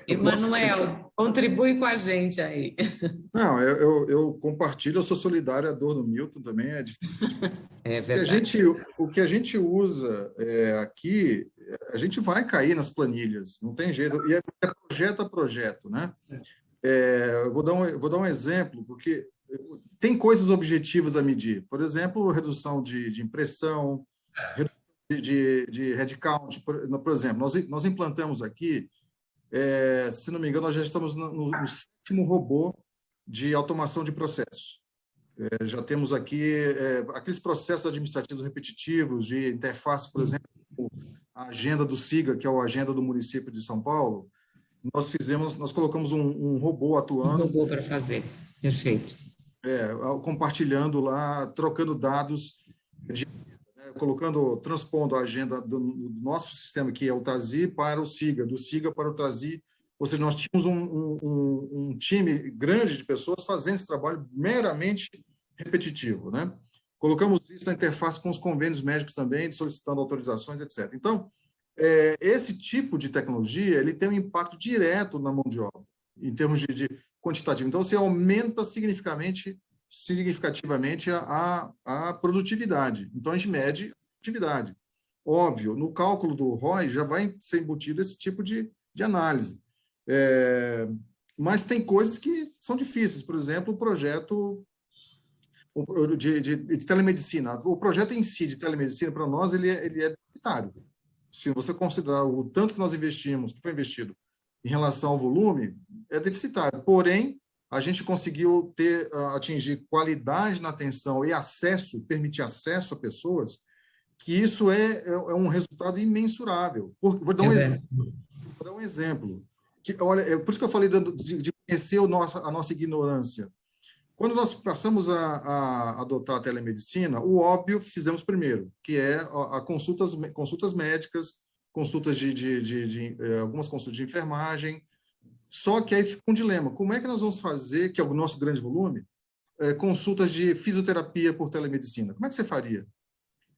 Emanuel, contribui com a gente aí.
Não, eu compartilho, eu sou solidário à dor do Milton também, é difícil.
É verdade.
O que a gente usa aqui, a gente vai cair nas planilhas, não tem jeito, e é projeto a projeto, né? Eu vou dar um exemplo, porque tem coisas objetivas a medir, por exemplo, redução de impressão, redução de headcount, por exemplo, nós implantamos aqui, se não me engano, nós já estamos no 7º robô de automação de processos. Já temos aqui aqueles processos administrativos repetitivos de interface, por exemplo, a agenda do SIGA, que é a agenda do município de São Paulo, nós colocamos um robô atuando.
Um robô para fazer, perfeito.
Compartilhando lá, trocando dados, transpondo a agenda do nosso sistema, que é o TASI, para o SIGA, do SIGA para o TASI. Ou seja, nós tínhamos um time grande de pessoas fazendo esse trabalho meramente repetitivo, né? Colocamos isso na interface com os convênios médicos também, solicitando autorizações, etc. Então, esse tipo de tecnologia, ele tem um impacto direto na mão de obra, em termos de quantitativo. Então, você aumenta significativamente a produtividade. Então, a gente mede a produtividade. Óbvio, no cálculo do ROI já vai ser embutido esse tipo de análise. Mas tem coisas que são difíceis. Por exemplo, o projeto de telemedicina. O projeto em si de telemedicina, para nós, ele é deficitário. Se você considerar o tanto que nós investimos, que foi investido em relação ao volume, é deficitário. Porém, a gente conseguiu atingir qualidade na atenção e permitir acesso a pessoas, que isso é um resultado imensurável. Vou dar um exemplo. Olha, por isso que eu falei de conhecer a nossa ignorância. Quando nós passamos a adotar a telemedicina, o óbvio fizemos primeiro, que é consultas médicas consultas algumas consultas de enfermagem. Só que aí fica um dilema. Como é que nós vamos fazer, que é o nosso grande volume, consultas de fisioterapia por telemedicina? Como é que você faria?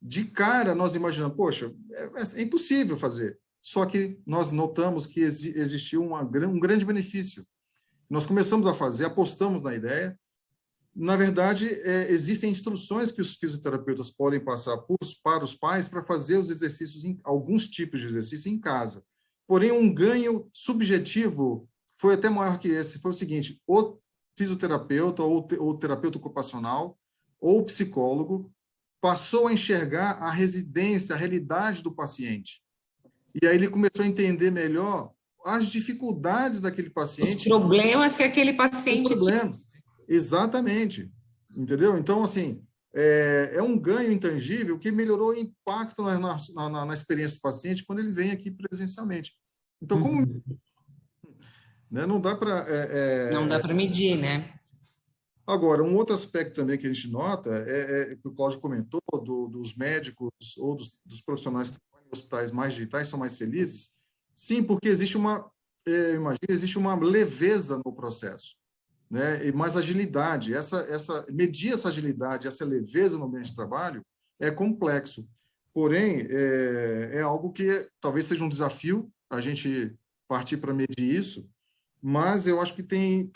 De cara, nós imaginamos, poxa, é impossível fazer. Só que nós notamos que existiu um grande benefício. Nós começamos a fazer, apostamos na ideia. Na verdade, existem instruções que os fisioterapeutas podem passar para os pais para fazer os exercícios, alguns tipos de exercício em casa. Porém, um ganho subjetivo foi até maior que esse. Foi o seguinte: o fisioterapeuta ou o terapeuta ocupacional ou o psicólogo passou a enxergar a residência, a realidade do paciente. E aí ele começou a entender melhor as dificuldades daquele paciente.
Os problemas que aquele paciente tinha.
Exatamente. Entendeu? Então, assim, é um ganho intangível que melhorou o impacto na experiência do paciente quando ele vem aqui presencialmente. Então, como né, não dá para...
não dá para medir, né?
Agora, um outro aspecto também que a gente nota que o Cláudio comentou, dos médicos ou dos profissionais que trabalham em hospitais mais digitais são mais felizes. Sim, porque existe existe uma leveza no processo, né? E mais agilidade. Medir essa agilidade, essa leveza no ambiente de trabalho é complexo. Porém, é algo que talvez seja um desafio a gente partir para medir isso, mas eu acho que tem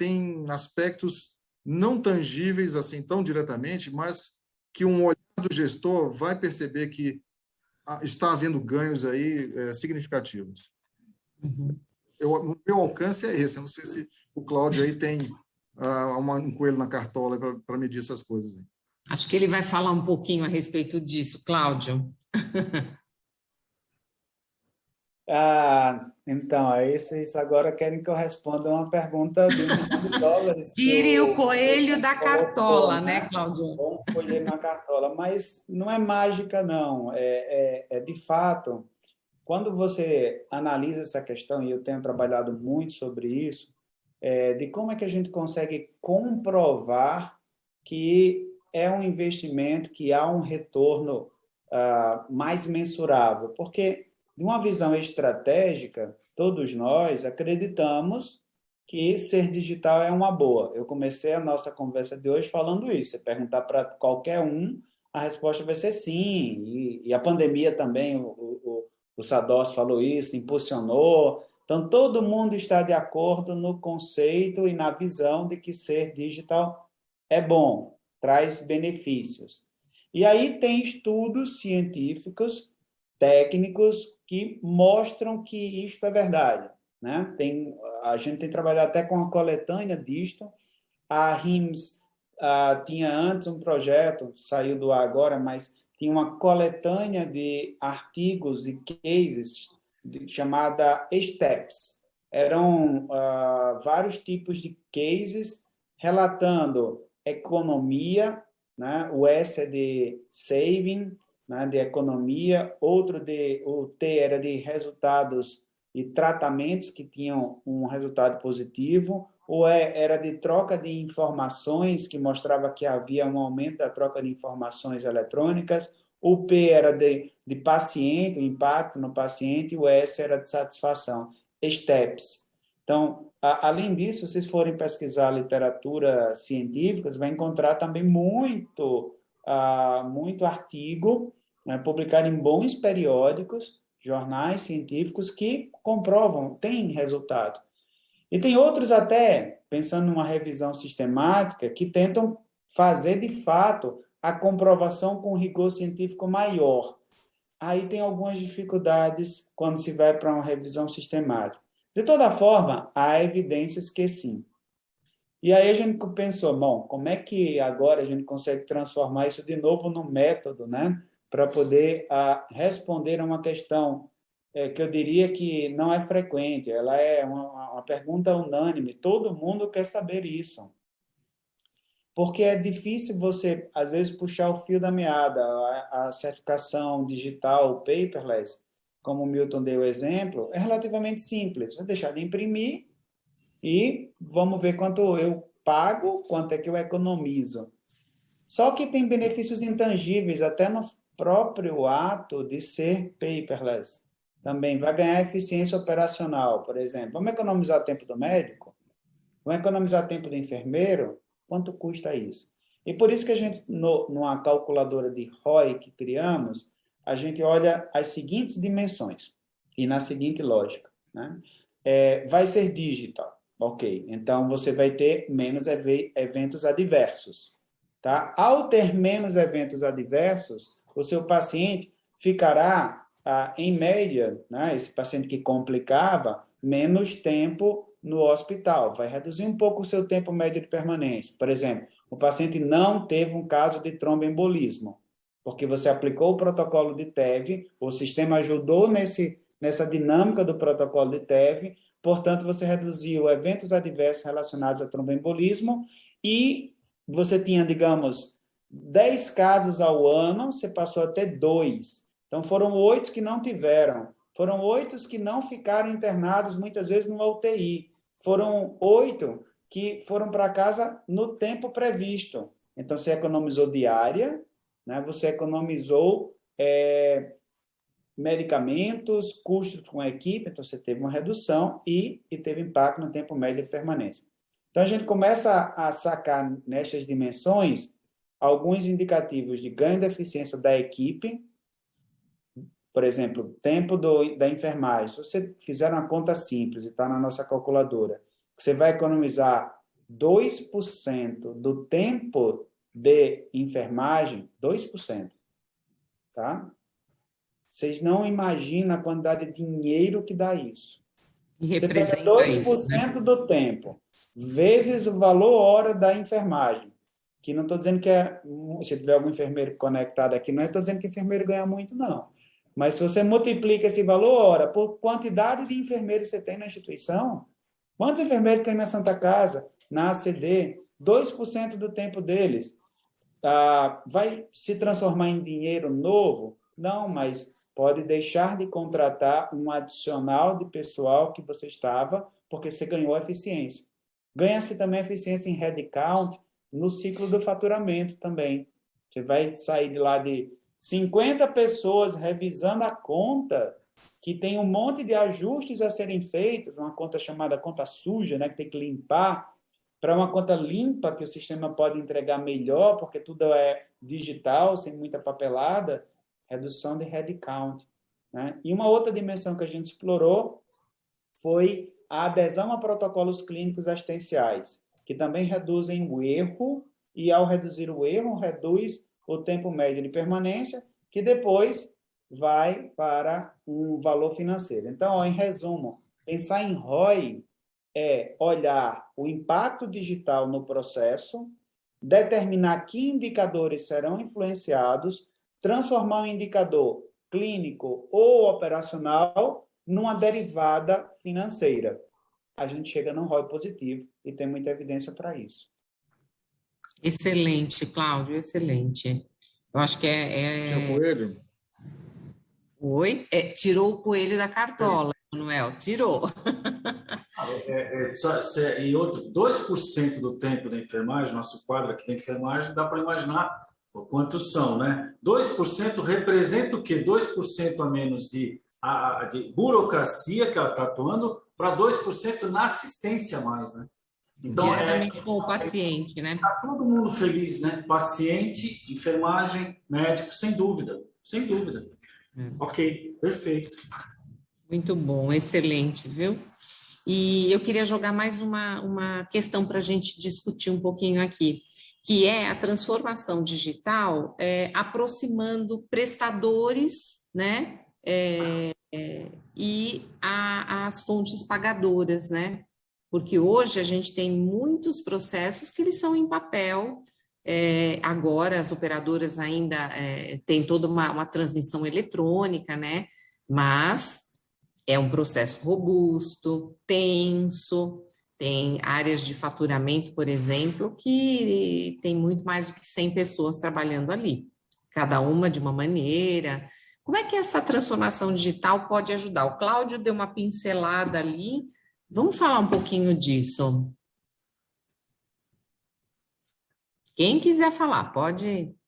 aspectos não tangíveis assim tão diretamente, mas que um olhar do gestor vai perceber que está havendo ganhos aí significativos.
Uhum.
O meu alcance é esse. Eu não sei se o Cláudio aí tem um coelho na cartola para medir essas coisas.
Acho que ele vai falar um pouquinho a respeito disso, Cláudio.
Então, aí vocês agora querem que eu responda uma pergunta de $1 milhão.
Tire o coelho da cartola, né, Cláudio?
Bom, coelho na cartola, mas não é mágica, não. De fato, quando você analisa essa questão, e eu tenho trabalhado muito sobre isso, de como é que a gente consegue comprovar que é um investimento, que há um retorno mais mensurável. Porque, de uma visão estratégica, todos nós acreditamos que ser digital é uma boa. Eu comecei a nossa conversa de hoje falando isso. Se perguntar para qualquer um, a resposta vai ser sim. E a pandemia também, o Sadoz falou isso, impulsionou. Então, todo mundo está de acordo no conceito e na visão de que ser digital é bom, traz benefícios. E aí tem estudos científicos, técnicos, que mostram que isto é verdade, né? A gente tem trabalhado até com a coletânea disto. A RIMS tinha antes um projeto, saiu do ar agora, mas tinha uma coletânea de artigos e cases chamada STEPS. Eram vários tipos de cases relatando economia, né? O S é de saving, né, de economia, o T era de resultados e tratamentos que tinham um resultado positivo, o E era de troca de informações, que mostrava que havia um aumento da troca de informações eletrônicas, o P era de paciente, o impacto no paciente, e o S era de satisfação, STEPS. Então, além disso, se vocês forem pesquisar literatura científica, você vai encontrar também muito artigo, né, publicado em bons periódicos, jornais científicos que comprovam, tem resultado. E tem outros até, pensando numa revisão sistemática, que tentam fazer, de fato, a comprovação com rigor científico maior. Aí tem algumas dificuldades quando se vai para uma revisão sistemática. De toda forma, há evidências que sim. E aí a gente pensou, bom, como é que agora a gente consegue transformar isso de novo num método, né? Para poder responder a uma questão que eu diria que não é frequente, ela é uma pergunta unânime, todo mundo quer saber isso. Porque é difícil você, às vezes, puxar o fio da meada, a certificação digital paperless, como o Milton deu o exemplo, é relativamente simples. Vou deixar de imprimir e vamos ver quanto eu pago, quanto é que eu economizo. Só que tem benefícios intangíveis até no próprio ato de ser paperless. também vai ganhar eficiência operacional, por exemplo. Vamos economizar tempo do médico? Vamos economizar tempo do enfermeiro? Quanto custa isso? E por isso que a gente, numa calculadora de ROI que criamos, a gente olha as seguintes dimensões e na seguinte lógica, né? Vai ser digital, ok. Então, você vai ter menos eventos adversos, tá? Ao ter menos eventos adversos, o seu paciente ficará, em média, né, esse paciente que complicava, menos tempo no hospital, vai reduzir um pouco o seu tempo médio de permanência. Por exemplo, o paciente não teve um caso de tromboembolismo, porque você aplicou o protocolo de TEV, o sistema ajudou nessa dinâmica do protocolo de TEV, portanto, você reduziu eventos adversos relacionados a tromboembolismo e você tinha, digamos, 10 casos ao ano, você passou a ter 2. Então, foram 8 que não tiveram. Foram 8 que não ficaram internados, muitas vezes, numa UTI. Foram 8 que foram para casa no tempo previsto. Então, você economizou diária, né? Você economizou medicamentos, custos com a equipe, então você teve uma redução e teve impacto no tempo médio de permanência. Então, a gente começa a sacar nestas dimensões alguns indicativos de ganho de eficiência da equipe. Por exemplo, tempo da enfermagem. Se você fizer uma conta simples e está na nossa calculadora, você vai economizar 2% do tempo de enfermagem, 2%, tá? Vocês não imaginam a quantidade de dinheiro que dá isso. Você pega 2% do tempo, vezes o valor hora da enfermagem, que não estou dizendo que se tiver algum enfermeiro conectado aqui, não estou dizendo que o enfermeiro ganha muito, não. Mas se você multiplica esse valor hora por quantidade de enfermeiros que você tem na instituição, quantos enfermeiros tem na Santa Casa, na ACD? 2% do tempo deles. Vai se transformar em dinheiro novo? Não, mas pode deixar de contratar um adicional de pessoal que você estava, porque você ganhou eficiência. Ganha-se também eficiência em headcount no ciclo do faturamento também. Você vai sair de lá de 50 pessoas revisando a conta, que tem um monte de ajustes a serem feitos, uma conta chamada conta suja, né, que tem que limpar, para uma conta limpa, que o sistema pode entregar melhor, porque tudo é digital, sem muita papelada, redução de headcount, né? E uma outra dimensão que a gente explorou foi a adesão a protocolos clínicos assistenciais, que também reduzem o erro, e ao reduzir o erro, reduz o tempo médio de permanência, que depois vai para um valor financeiro. Então, em resumo, pensar em ROI é olhar o impacto digital no processo, determinar que indicadores serão influenciados, transformar um indicador clínico ou operacional numa derivada financeira. A gente chega num ROI positivo e tem muita evidência para isso.
Excelente, Cláudio, excelente. Eu acho que
Seu coelho?
Oi? Tirou o coelho da cartola, Manuel, tirou.
E outro, 2% do tempo da enfermagem, nosso quadro aqui da enfermagem, dá para imaginar quantos são, né? 2% representa o quê? 2% a menos de burocracia que ela está atuando para 2% na assistência mais, né? Então,
diretamente com o paciente, né?
Está todo mundo feliz, né? Paciente, enfermagem, médico, sem dúvida, sem dúvida. Ok, perfeito.
Muito bom, excelente, viu? E eu queria jogar mais uma questão para a gente discutir um pouquinho aqui, que é a transformação digital aproximando prestadores, né? E as fontes pagadoras, né? Porque hoje a gente tem muitos processos que eles são em papel. Agora as operadoras ainda têm toda uma transmissão eletrônica, né? Mas é um processo robusto, tenso, tem áreas de faturamento, por exemplo, que tem muito mais do que 100 pessoas trabalhando ali, cada uma de uma maneira. Como é que essa transformação digital pode ajudar? O Cláudio deu uma pincelada ali. Vamos falar um pouquinho disso. Quem quiser falar, podem.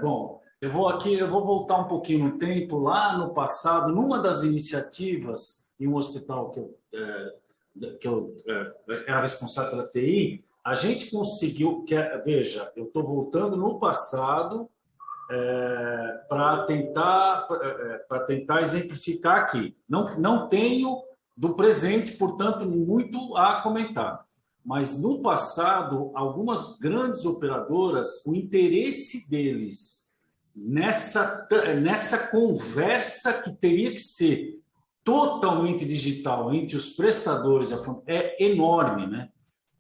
Bom, eu vou voltar um pouquinho no tempo, lá no passado, numa das iniciativas em um hospital que eu era responsável pela TI, a gente conseguiu, veja, eu estou voltando no passado para tentar exemplificar aqui. Não tenho do presente, portanto, muito a comentar. Mas no passado, algumas grandes operadoras, o interesse deles nessa conversa que teria que ser totalmente digital entre os prestadores é enorme, né?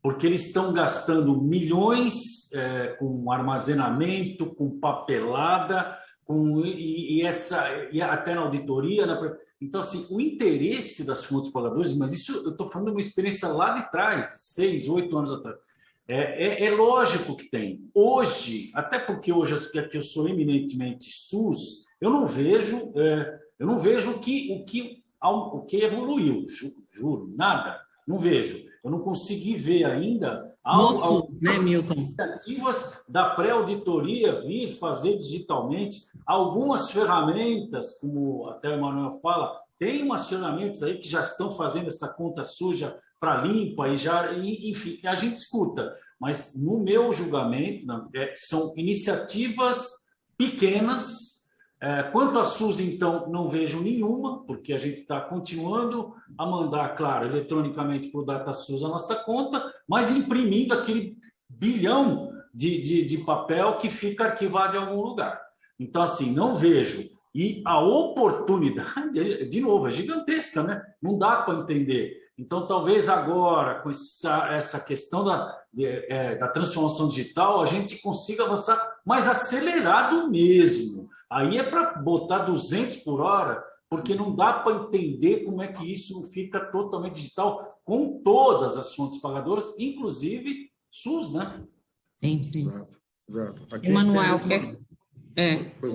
Porque eles estão gastando milhões com armazenamento, com papelada, e até na auditoria. Então, assim, o interesse das fontes pagadoras, mas isso eu estou falando de uma experiência lá de trás, 6, 8 anos atrás. É lógico que tem. Hoje, até porque hoje eu sou eminentemente SUS, eu não vejo o que evoluiu, juro, nada, não vejo. Eu não consegui ver ainda
SUS, né, Milton?
Iniciativas da pré-auditoria vir fazer digitalmente. Algumas ferramentas, como até o Emanuel fala, tem umas ferramentas aí que já estão fazendo essa conta suja para limpa, enfim, a gente escuta. Mas, no meu julgamento, são iniciativas pequenas. Quanto à SUS, então, não vejo nenhuma, porque a gente está continuando a mandar, claro, eletronicamente para o DataSUS a nossa conta, mas imprimindo aquele bilhão de papel que fica arquivado em algum lugar. Então, assim, não vejo. E a oportunidade, de novo, é gigantesca, né? Não dá para entender. Então, talvez agora, com essa questão da transformação digital, a gente consiga avançar mais acelerado mesmo. Aí é para botar 200 por hora, porque não dá para entender como é que isso fica totalmente digital com todas as fontes pagadoras, inclusive SUS, né?
Sim.
Exato.
Emanuel,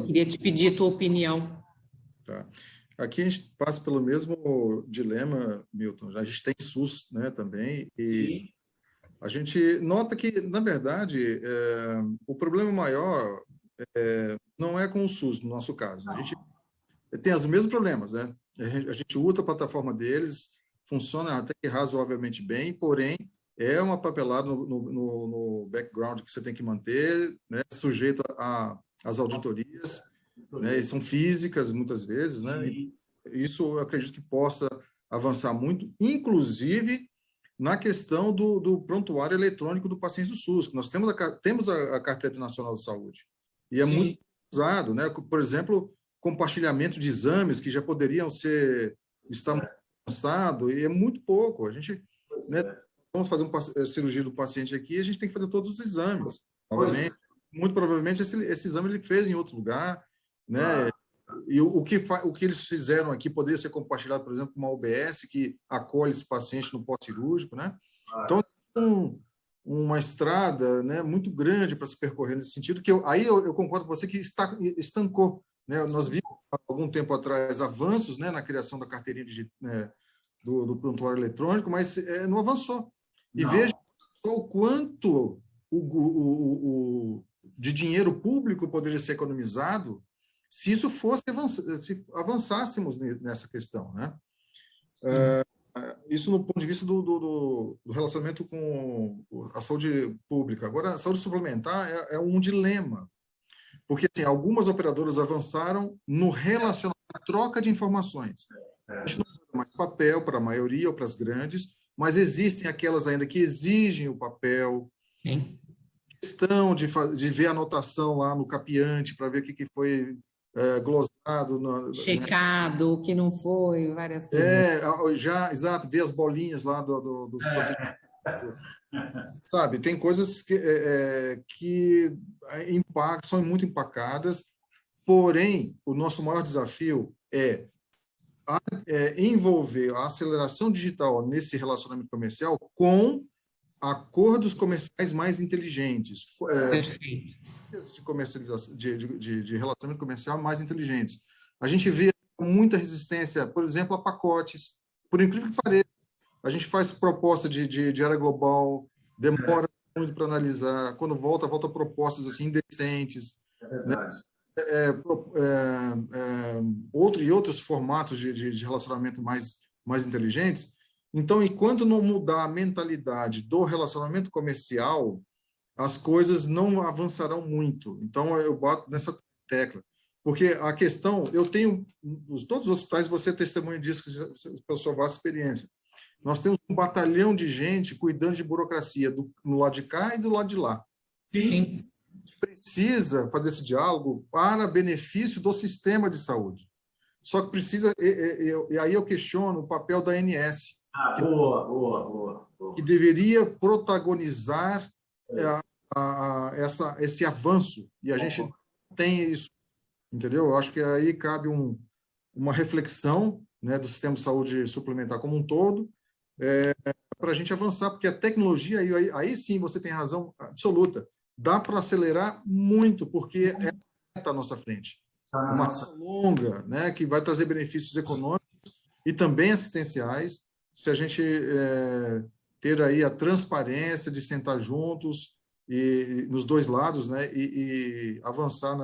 queria te pedir a tua opinião.
Tá. Aqui a gente passa pelo mesmo dilema, Milton. A gente tem SUS, né, também, e sim, a gente nota que, na verdade, o problema maior não é com o SUS, no nosso caso. Não. A gente tem os mesmos problemas, né? A gente usa a plataforma deles, funciona até que razoavelmente bem, porém, é uma papelada no background que você tem que manter, né, sujeito às auditorias, né, e são físicas, muitas vezes, né? Isso eu acredito que possa avançar muito, inclusive na questão do prontuário eletrônico do paciente do SUS, que nós temos a Carteira Nacional de Saúde. E é sim, muito usado, né? Por exemplo, compartilhamento de exames que já poderiam estar muito avançado, e é muito pouco. A gente, né, vamos fazer uma cirurgia do paciente aqui, a gente tem que fazer todos os exames. Novamente, muito provavelmente esse exame ele fez em outro lugar, né? E o que eles fizeram aqui poderia ser compartilhado, por exemplo, com uma UBS que acolhe esse paciente no pós-cirúrgico, né? Então, uma estrada, né, muito grande para se percorrer nesse sentido, que eu concordo com você que estancou, né? Nós vimos há algum tempo atrás avanços, né, na criação da carteirinha do prontuário eletrônico, mas não avançou. E veja só o quanto de dinheiro público poderia ser economizado se isso fosse se avançássemos nessa questão, né? Isso no ponto de vista do relacionamento com a saúde pública. Agora, a saúde suplementar é um dilema, porque assim, algumas operadoras avançaram no relacionamento, na troca de informações. A gente não usa mais papel para a maioria ou para as grandes, mas existem aquelas ainda que exigem o papel.
Sim.
Questão de ver a anotação lá no capiante para ver o que foi glosado.
Checado, o que não foi, várias coisas.
Exato, ver as bolinhas lá dos procedimentos. Sabe, tem coisas que são muito empacadas, porém, o nosso maior desafio é envolver a aceleração digital nesse relacionamento comercial com acordos comerciais mais inteligentes.
Perfeito.
De relacionamento comercial mais inteligentes. A gente vê muita resistência, por exemplo, a pacotes. Por incrível que pareça, a gente faz proposta de área global, demora muito para analisar, quando volta propostas assim indecentes.
É verdade.
Né? outros formatos de relacionamento mais inteligentes. Então, enquanto não mudar a mentalidade do relacionamento comercial, as coisas não avançarão muito. Então, eu boto nessa tecla. Porque a questão, eu tenho, todos os hospitais, você é testemunho disso, pela sua vasta experiência. Nós temos um batalhão de gente cuidando de burocracia, do lado de cá e do lado de lá.
Sim.
A gente precisa fazer esse diálogo para benefício do sistema de saúde. Só que precisa, e aí eu questiono o papel da ANS,
Boa.
que deveria protagonizar esse avanço, e a gente tem isso, entendeu? Eu acho que aí cabe uma reflexão, né, do sistema de saúde suplementar como um todo, para a gente avançar, porque a tecnologia, aí sim você tem razão absoluta, dá para acelerar muito, porque está à nossa frente. Uma ação longa, né, que vai trazer benefícios econômicos e também assistenciais, se a gente ter aí a transparência de sentar juntos e nos dois lados, né, e avançar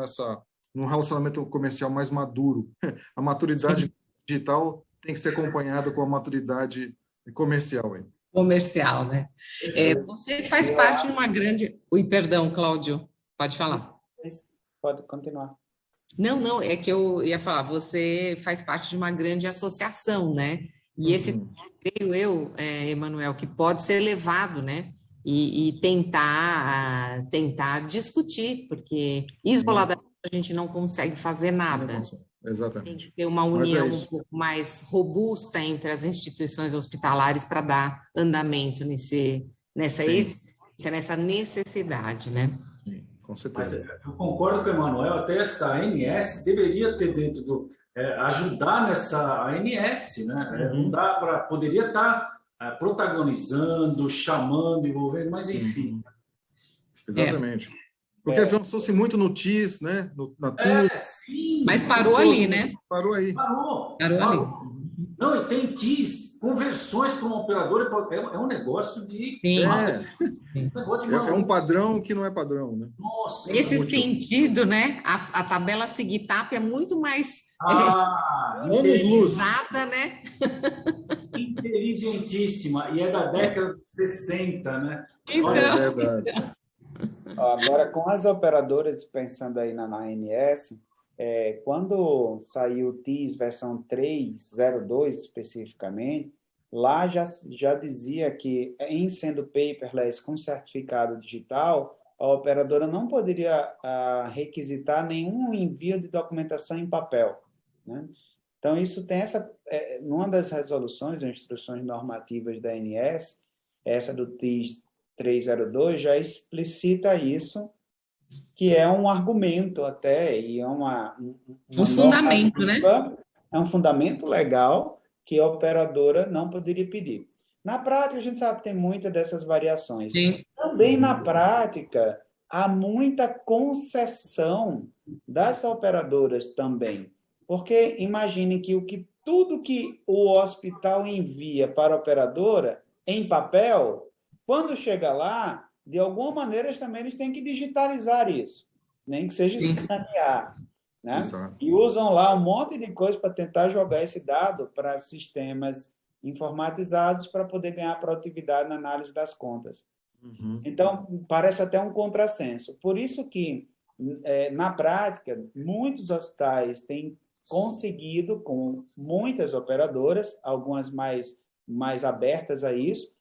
num relacionamento comercial mais maduro. A maturidade digital tem que ser acompanhada com a maturidade comercial. Hein?
Comercial, né? Você faz parte de uma grande... Ui, perdão, Cláudio, pode falar.
Pode continuar.
Não, é que eu ia falar, você faz parte de uma grande associação, né? E esse, creio eu, Emanuel, que pode ser levado, né? E tentar discutir, porque isoladamente a gente não consegue fazer nada.
Exatamente.
Tem que ter uma união um pouco mais robusta entre as instituições hospitalares para dar andamento nessa existência, nessa necessidade, né?
Sim, com certeza.
Mas eu concordo com o Emanuel, até esta ANS deveria ter dentro do... ajudar nessa ANS, né? Não dá para... Poderia estar protagonizando, chamando, envolvendo, mas enfim.
Exatamente. Porque avançou-se muito no TIS, né? Na TUS.
Sim.
Mas parou ali, né?
Parou aí.
Parou
ali.
Não, e tem TIS, conversões para um operador, é um negócio de...
É um padrão que não é padrão, né?
Nossa!
Nesse sentido, né? A tabela SIGTAP é muito mais
utilizada,
né?
Inteligentíssima, e é da década de 60, né?
Então...
É verdade.
Agora, com as operadoras, pensando aí na ANS, quando saiu o TIS versão 3.02 especificamente, lá já dizia que, em sendo paperless com certificado digital, a operadora não poderia requisitar nenhum envio de documentação em papel, né? Então, isso tem numa das resoluções, das instruções normativas da ANS, essa do TIS 302 já explicita isso, que é um argumento até, e é um
fundamento, né?
É um fundamento legal que a operadora não poderia pedir. Na prática, a gente sabe que tem muitas dessas variações.
Sim.
Também na prática, há muita concessão das operadoras também. Porque imagine que tudo que o hospital envia para a operadora em papel, quando chega lá, de alguma maneira eles têm que digitalizar isso, nem que seja escanear, né? E usam lá um monte de coisa para tentar jogar esse dado para sistemas informatizados para poder ganhar produtividade na análise das contas. Então, parece até um contrassenso. Por isso que, na prática, muitos hospitais têm conseguido, com muitas operadoras, algumas mais abertas a isso,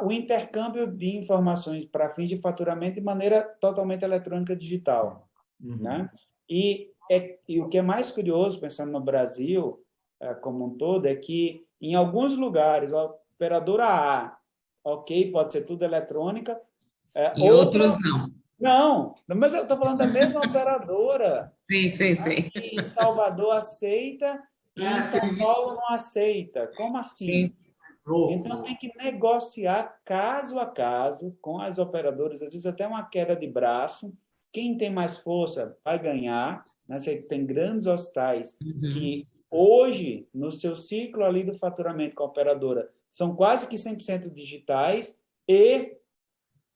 o intercâmbio de informações para fins de faturamento de maneira totalmente eletrônica digital. Né? E o que é mais curioso, pensando no Brasil como um todo, é que, em alguns lugares, a operadora A, ok, pode ser tudo eletrônica.
E outros não.
Não, mas eu estou falando da mesma operadora.
Sim.
Em Salvador aceita e em São Paulo não aceita. Como assim?
Sim.
Então, tem que negociar caso a caso com as operadoras, às vezes até uma queda de braço. Quem tem mais força vai ganhar. Né? Você tem grandes hospitais que, hoje, no seu ciclo ali do faturamento com a operadora, são quase que 100% digitais. E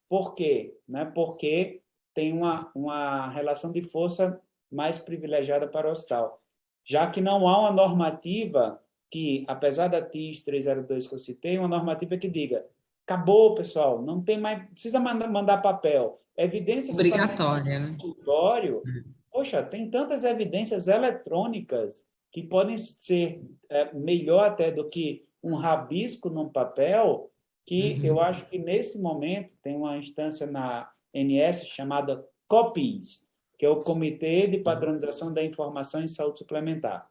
por quê? Né? Porque tem uma relação de força mais privilegiada para o hospital. Já que não há uma normativa que, apesar da TIS 302 que eu citei, uma normativa que diga, acabou, pessoal, não tem mais, precisa mandar papel. Evidência que
obrigatória, né?
Consultório, poxa, tem tantas evidências eletrônicas que podem ser melhor até do que um rabisco num papel, que eu acho que nesse momento tem uma instância na ANS chamada COPIS, que é o Comitê de Padronização da Informação em Saúde Suplementar.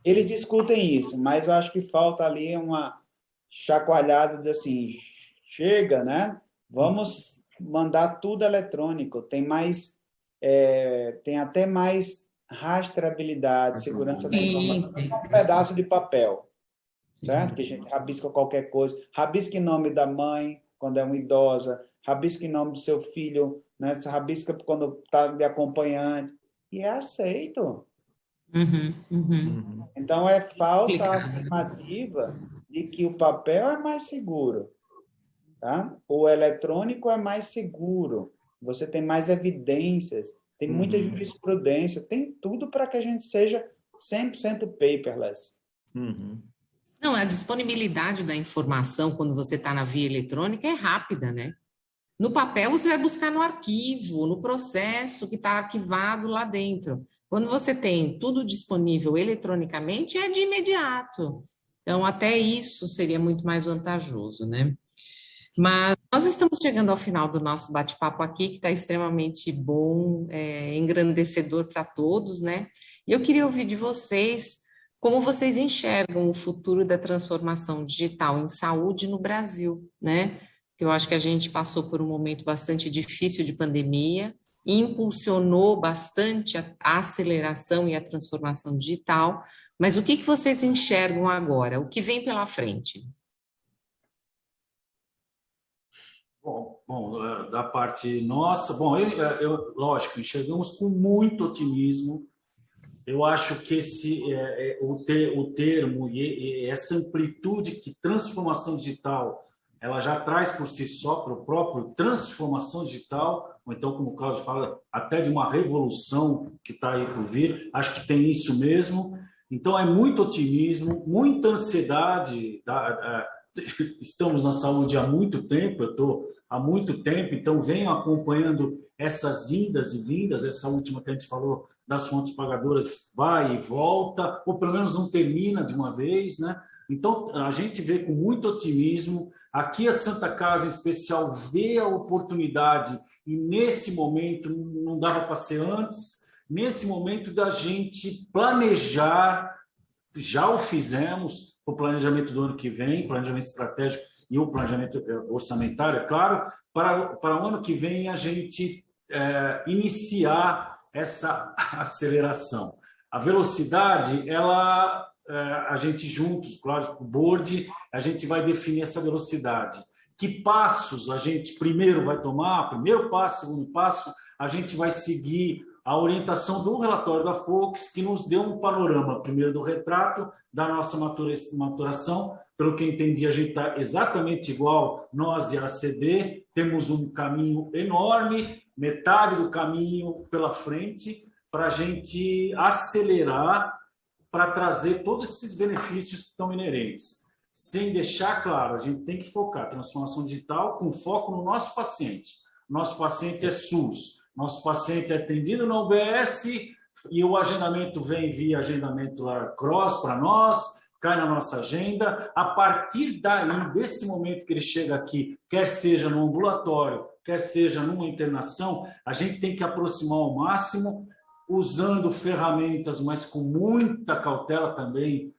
Eles discutem isso, mas eu acho que falta ali uma chacoalhada, dizer assim, chega, né? Vamos mandar tudo eletrônico, tem até mais rastreabilidade, segurança da informação, um pedaço de papel, certo? Que a gente rabisca qualquer coisa, rabisca em nome da mãe, quando é uma idosa, rabisca em nome do seu filho, né? Você rabisca quando está de acompanhante, e é aceito. Então, é falsa a afirmativa de que o papel é mais seguro, tá? O eletrônico é mais seguro, você tem mais evidências, tem muita jurisprudência, tem tudo para que a gente seja 100% paperless.
Não, a disponibilidade da informação quando você está na via eletrônica é rápida, né? No papel, você vai buscar no arquivo, no processo que está arquivado lá dentro. Quando você tem tudo disponível eletronicamente, é de imediato. Então, até isso seria muito mais vantajoso, né? Mas nós estamos chegando ao final do nosso bate-papo aqui, que está extremamente bom, engrandecedor para todos, né? E eu queria ouvir de vocês como vocês enxergam o futuro da transformação digital em saúde no Brasil, né? Eu acho que a gente passou por um momento bastante difícil de pandemia, impulsionou bastante a aceleração e a transformação digital, mas o que vocês enxergam agora? O que vem pela frente?
Bom, da parte nossa, lógico, enxergamos com muito otimismo. Eu acho que o termo e essa amplitude que transformação digital ela já traz por si só, para o próprio transformação digital, ou então, como o Cláudio fala, até de uma revolução que está aí por vir, acho que tem isso mesmo. Então, é muito otimismo, muita ansiedade. Estamos na saúde há muito tempo, eu estou há muito tempo, então venho acompanhando essas indas e vindas, essa última que a gente falou das fontes pagadoras vai e volta, ou pelo menos não termina de uma vez, né? Então, a gente vê com muito otimismo. Aqui a Santa Casa, em especial, vê a oportunidade, e nesse momento, não dava para ser antes, nesse momento da gente planejar, já o fizemos, o planejamento do ano que vem, planejamento estratégico e o planejamento orçamentário, é claro, para o ano que vem a gente iniciar essa aceleração. A velocidade, a gente juntos, claro, com o board, a gente vai definir essa velocidade. Que passos a gente primeiro vai tomar? Primeiro passo, segundo passo, a gente vai seguir a orientação do relatório da Focus, que nos deu um panorama, primeiro do retrato da nossa maturação. Pelo que entendi, a gente está exatamente igual, nós e a ACD, temos um caminho enorme, metade do caminho pela frente, para a gente acelerar, para trazer todos esses benefícios que estão inerentes. Sem deixar claro, a gente tem que focar transformação digital com foco no nosso paciente. Nosso paciente é SUS, nosso paciente é atendido na UBS e o agendamento vem via agendamento lá cross para nós, cai na nossa agenda. A partir daí, desse momento que ele chega aqui, quer seja no ambulatório, quer seja numa internação, a gente tem que aproximar ao máximo, usando ferramentas, mas com muita cautela também,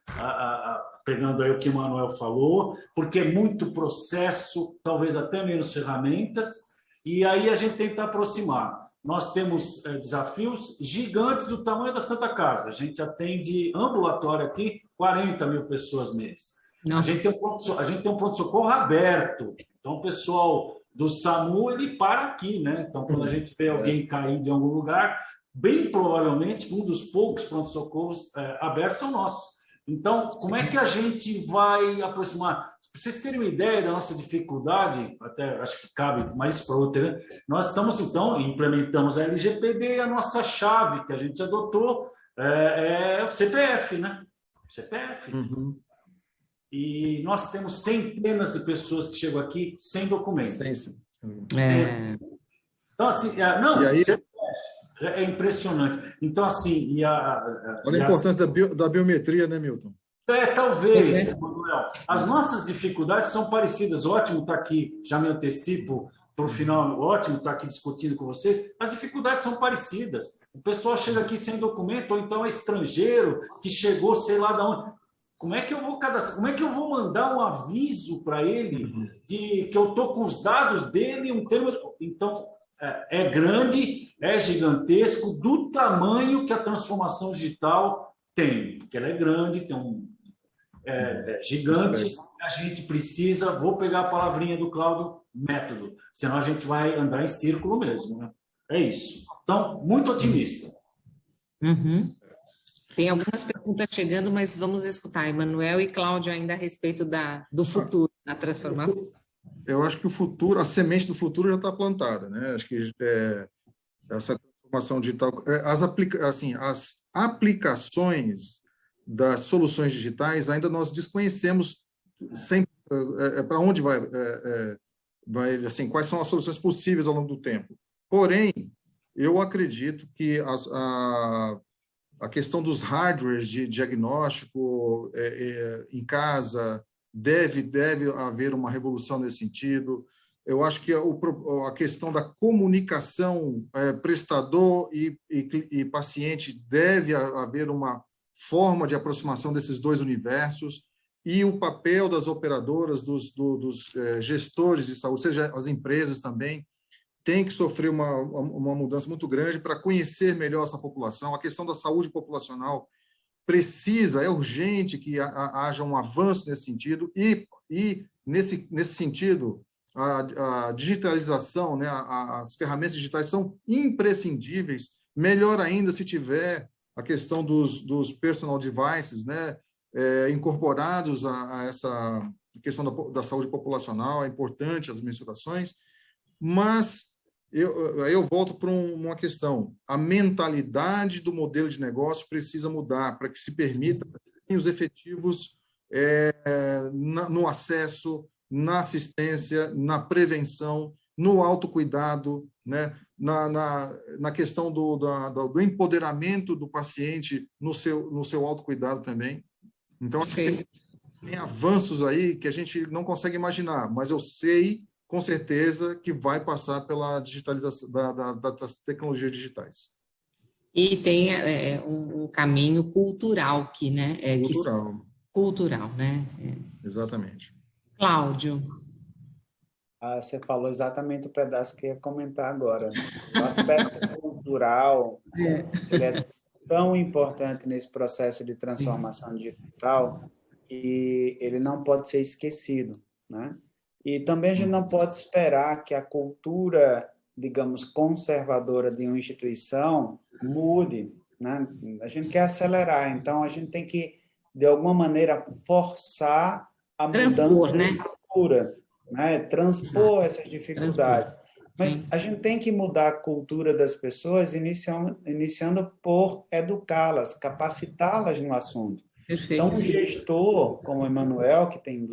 pegando aí o que o Manuel falou, porque é muito processo, talvez até menos ferramentas, e aí a gente tenta aproximar. Nós temos desafios gigantes do tamanho da Santa Casa. A gente atende ambulatório aqui, 40 mil pessoas mês. A gente tem um pronto-socorro aberto. Então, o pessoal do SAMU, ele para aqui, né? Então, quando a gente vê alguém cair de algum lugar, bem provavelmente, um dos poucos pronto-socorros abertos são nossos. Então, como é que a gente vai aproximar? Para vocês terem uma ideia da nossa dificuldade, até acho que cabe mais para outra, né? Nós estamos, então, implementamos a LGPD e a nossa chave que a gente adotou é o CPF, né? CPF.
Uhum.
E nós temos centenas de pessoas que chegam aqui sem documento.
Sim.
Então, assim, não,
E aí,
é impressionante. Então, assim,
olha a importância da biometria, né, Milton?
Talvez, Manuel. As nossas dificuldades são parecidas. Ótimo estar aqui, já me antecipo para o final, ótimo estar aqui discutindo com vocês. As dificuldades são parecidas. O pessoal chega aqui sem documento, ou então é estrangeiro, que chegou, sei lá de onde. Como é que eu vou cadastrar? Como é que eu vou mandar um aviso para ele de que eu estou com os dados dele, um termo. Então, é grande, é gigantesco, do tamanho que a transformação digital tem, porque ela é grande, tem gigante, a gente precisa, vou pegar a palavrinha do Cláudio, método, senão a gente vai andar em círculo mesmo, né? É isso. Então, muito otimista.
Uhum. Tem algumas perguntas chegando, mas vamos escutar Emanuel e Cláudio ainda a respeito do futuro, da transformação.
Eu acho que o futuro, a semente do futuro já está plantada, né? Acho que essa transformação digital, as aplicações das soluções digitais ainda nós desconhecemos sempre para onde vai, assim, quais são as soluções possíveis ao longo do tempo. Porém, eu acredito que a questão dos hardwares de diagnóstico em casa deve haver uma revolução nesse sentido. Eu acho que a questão da comunicação prestador e paciente deve haver uma forma de aproximação desses dois universos, e o papel das operadoras, dos gestores de saúde, seja as empresas também, tem que sofrer uma mudança muito grande para conhecer melhor essa população. A questão da saúde populacional é urgente que haja um avanço nesse sentido, e nesse sentido, a digitalização, né, as ferramentas digitais são imprescindíveis, melhor ainda se tiver a questão dos personal devices, né, incorporados a essa questão da saúde populacional. É importante as mensurações, mas eu volto para uma questão. A mentalidade do modelo de negócio precisa mudar para que se permita os efetivos no acesso, na assistência, na prevenção, no autocuidado, né? na questão do empoderamento do paciente no seu autocuidado também. Então, tem avanços aí que a gente não consegue imaginar, mas eu sei com certeza que vai passar pela digitalização das tecnologias digitais.
E tem um caminho cultural que, né? Cultural, né?
Exatamente.
Cláudio.
Você falou exatamente o pedaço que eu ia comentar agora. O aspecto cultural ele é tão importante nesse processo de transformação digital e ele não pode ser esquecido, né? E também a gente não pode esperar que a cultura, digamos, conservadora de uma instituição mude, né? A gente quer acelerar, então a gente tem que, de alguma maneira, forçar a mudança da cultura, né? Transpor essas dificuldades. Mas a gente tem que mudar a cultura das pessoas, iniciando por educá-las, capacitá-las no assunto. Perfeito. Então, um gestor como o Emanuel, que tem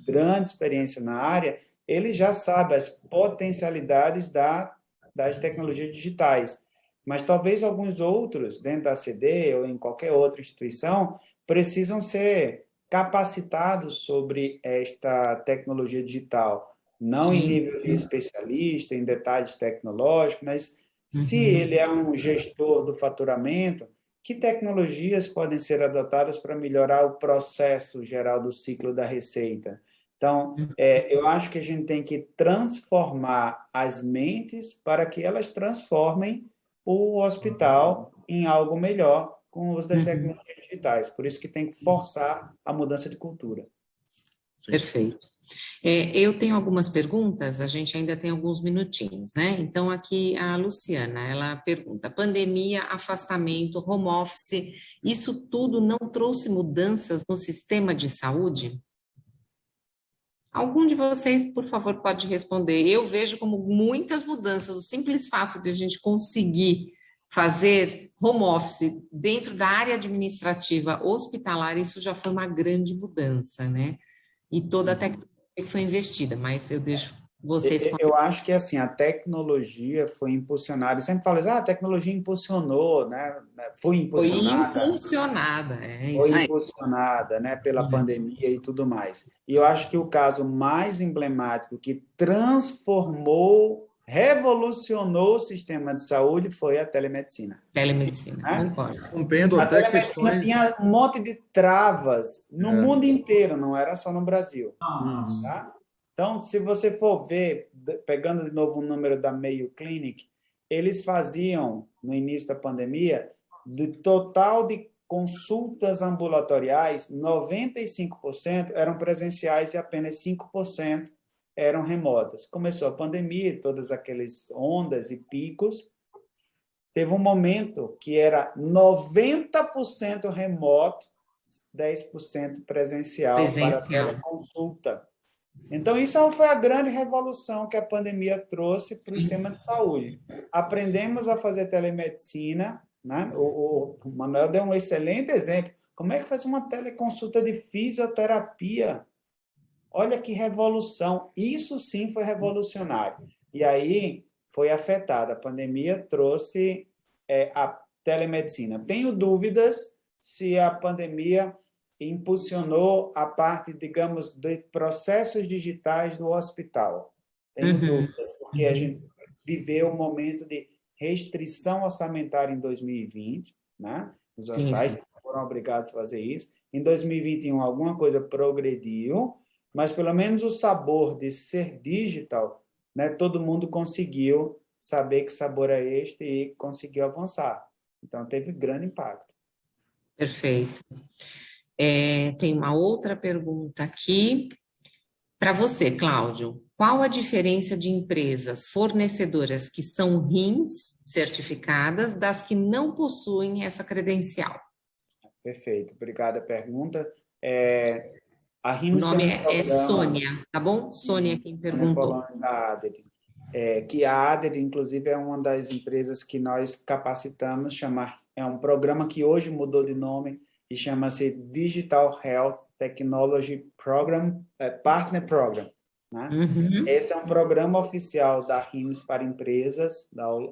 grande experiência na área, ele já sabe as potencialidades das tecnologias digitais. Mas talvez alguns outros, dentro da CD ou em qualquer outra instituição, precisam ser capacitados sobre esta tecnologia digital. Não em nível de especialista, em detalhes tecnológicos, mas se ele é um gestor do faturamento, que tecnologias podem ser adotadas para melhorar o processo geral do ciclo da receita? Então, eu acho que a gente tem que transformar as mentes para que elas transformem o hospital em algo melhor com o uso das tecnologias digitais. Por isso que tem que forçar a mudança de cultura.
Sim.
Perfeito. Eu tenho algumas perguntas, a gente ainda tem alguns minutinhos, né? Então, aqui a Luciana, ela pergunta: pandemia, afastamento, home office, isso tudo não trouxe mudanças no sistema de saúde? Algum de vocês, por favor, pode responder. Eu vejo como muitas mudanças, o simples fato de a gente conseguir fazer home office dentro da área administrativa hospitalar, isso já foi uma grande mudança, né? E toda a tecnologia que foi investida, mas eu deixo vocês...
Eu acho que assim, a tecnologia foi impulsionada, eu sempre falo assim, a tecnologia impulsionou, né? Foi impulsionada.
Foi impulsionada, isso
Foi
aí.
impulsionada, né, pela pandemia e tudo mais. E eu acho que o caso mais emblemático que transformou, revolucionou o sistema de saúde foi a telemedicina.
Telemedicina,
Né?
concordo.
Rompendo
A
até
telemedicina
questões...
tinha um monte de travas no mundo inteiro, não era só no Brasil. Tá? Então, se você for ver, pegando de novo o número da Mayo Clinic, eles faziam, no início da pandemia, do total de consultas ambulatoriais, 95% eram presenciais e apenas 5% eram remotas. Começou a pandemia, todas aquelas ondas e picos, teve um momento que era 90% remoto, 10% presencial para a teleconsulta. Então, isso foi a grande revolução que a pandemia trouxe para o sistema de saúde. Aprendemos a fazer telemedicina, né? O Manuel deu um excelente exemplo. Como é que faz uma teleconsulta de fisioterapia? Olha que revolução. Isso sim foi revolucionário. E aí foi afetada. A pandemia trouxe a telemedicina. Tenho dúvidas se a pandemia impulsionou a parte, digamos, de processos digitais do hospital. Tenho dúvidas, porque a gente viveu um momento de restrição orçamentária em 2020, né? Os hospitais foram obrigados a fazer isso. Em 2021, alguma coisa progrediu, mas pelo menos o sabor de ser digital, né? Todo mundo conseguiu saber que sabor é este e conseguiu avançar. Então, teve grande impacto.
Perfeito. Tem uma outra pergunta aqui para você, Cláudio. Qual a diferença de empresas fornecedoras que são RIMS certificadas das que não possuem essa credencial?
Perfeito, obrigada a pergunta. A RIMS
o nome
tem um programa,
é Sônia, tá bom? Sônia quem perguntou.
Da ADER, que a ADER, inclusive, é uma das empresas que nós capacitamos, é um programa que hoje mudou de nome e chama-se Digital Health Technology Program, Partner Program. Né? Esse é um programa oficial da RIMS para empresas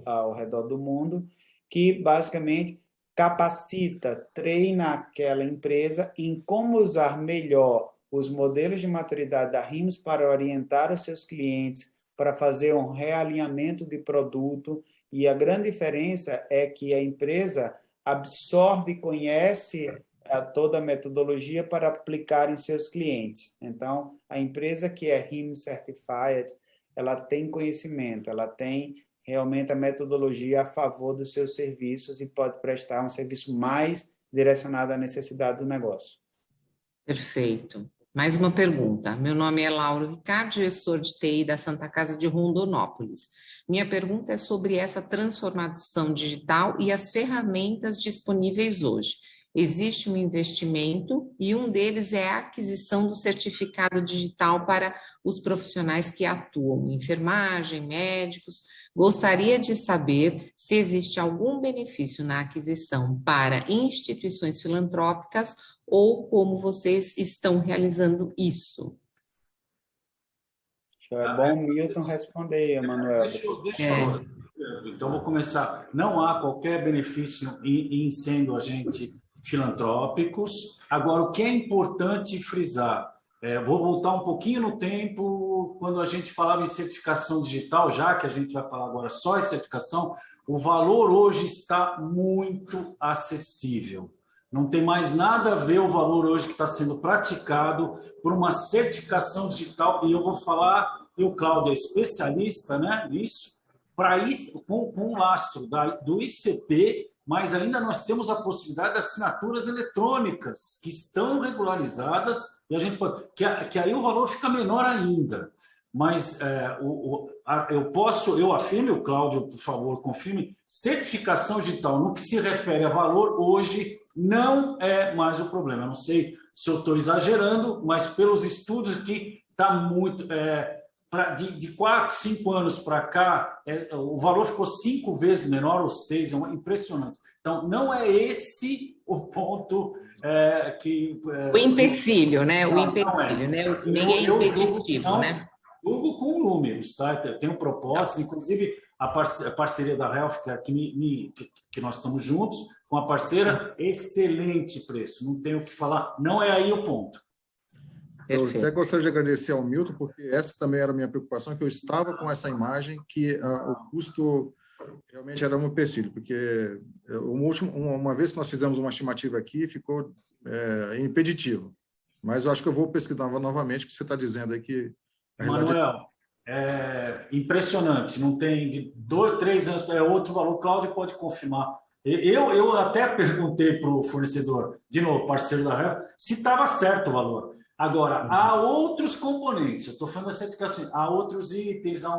ao redor do mundo, que basicamente capacita, treina aquela empresa em como usar melhor os modelos de maturidade da RIMS para orientar os seus clientes, para fazer um realinhamento de produto, e a grande diferença é que a empresa absorve e conhece toda a metodologia para aplicar em seus clientes. Então, a empresa que é RIMS Certified, ela tem conhecimento, ela tem realmente a metodologia a favor dos seus serviços e pode prestar um serviço mais direcionado à necessidade do negócio.
Perfeito. Mais uma pergunta. Meu nome é Lauro Ricardo, gestor de TI da Santa Casa de Rondonópolis. Minha pergunta é sobre essa transformação digital e as ferramentas disponíveis hoje. Existe um investimento e um deles é a aquisição do certificado digital para os profissionais que atuam, enfermagem, médicos. Gostaria de saber se existe algum benefício na aquisição para instituições filantrópicas ou como vocês estão realizando isso.
É bom o Milton responder, Emanuel.
Então, vou começar. Não há qualquer benefício em sendo agente filantrópicos. Agora, o que é importante frisar, vou voltar um pouquinho no tempo, quando a gente falava em certificação digital, já que a gente vai falar agora só em certificação, o valor hoje está muito acessível. Não tem mais nada a ver o valor hoje que está sendo praticado por uma certificação digital, e eu vou falar, o Cláudio é especialista, né, nisso, para isso, com um lastro do ICP, mas ainda nós temos a possibilidade das assinaturas eletrônicas, que estão regularizadas, e a gente pode, que aí o valor fica menor ainda. Mas eu afirmo, o Cláudio, por favor, confirme, certificação digital, no que se refere a valor, hoje não é mais o problema. Eu não sei se eu estou exagerando, mas pelos estudos aqui está muito... de 4, 5 anos para cá, o valor ficou 5 vezes menor, ou 6, impressionante. Então, não é esse o ponto que...
o empecilho, né? O empecilho,
é.
né? Nem é impeditivo, né?
Julgo com números, tá? Eu tenho propostas, inclusive a parceria da Healthcare, que nós estamos juntos, com a parceira, excelente preço, não tenho o que falar, não é aí o ponto.
Eu até gostaria de agradecer ao Milton, porque essa também era a minha preocupação, que eu estava com essa imagem que o custo realmente era um empecilho, porque uma vez que nós fizemos uma estimativa aqui, ficou impeditivo. Mas eu acho que eu vou pesquisar novamente, porque você está dizendo aí que...
Manuel, impressionante, não tem de 2, 3 anos, é outro valor, o Cláudio pode confirmar. Eu até perguntei para o fornecedor, de novo, parceiro da Health, se estava certo o valor. Agora, há outros componentes, eu estou falando da certificação, há outros itens, há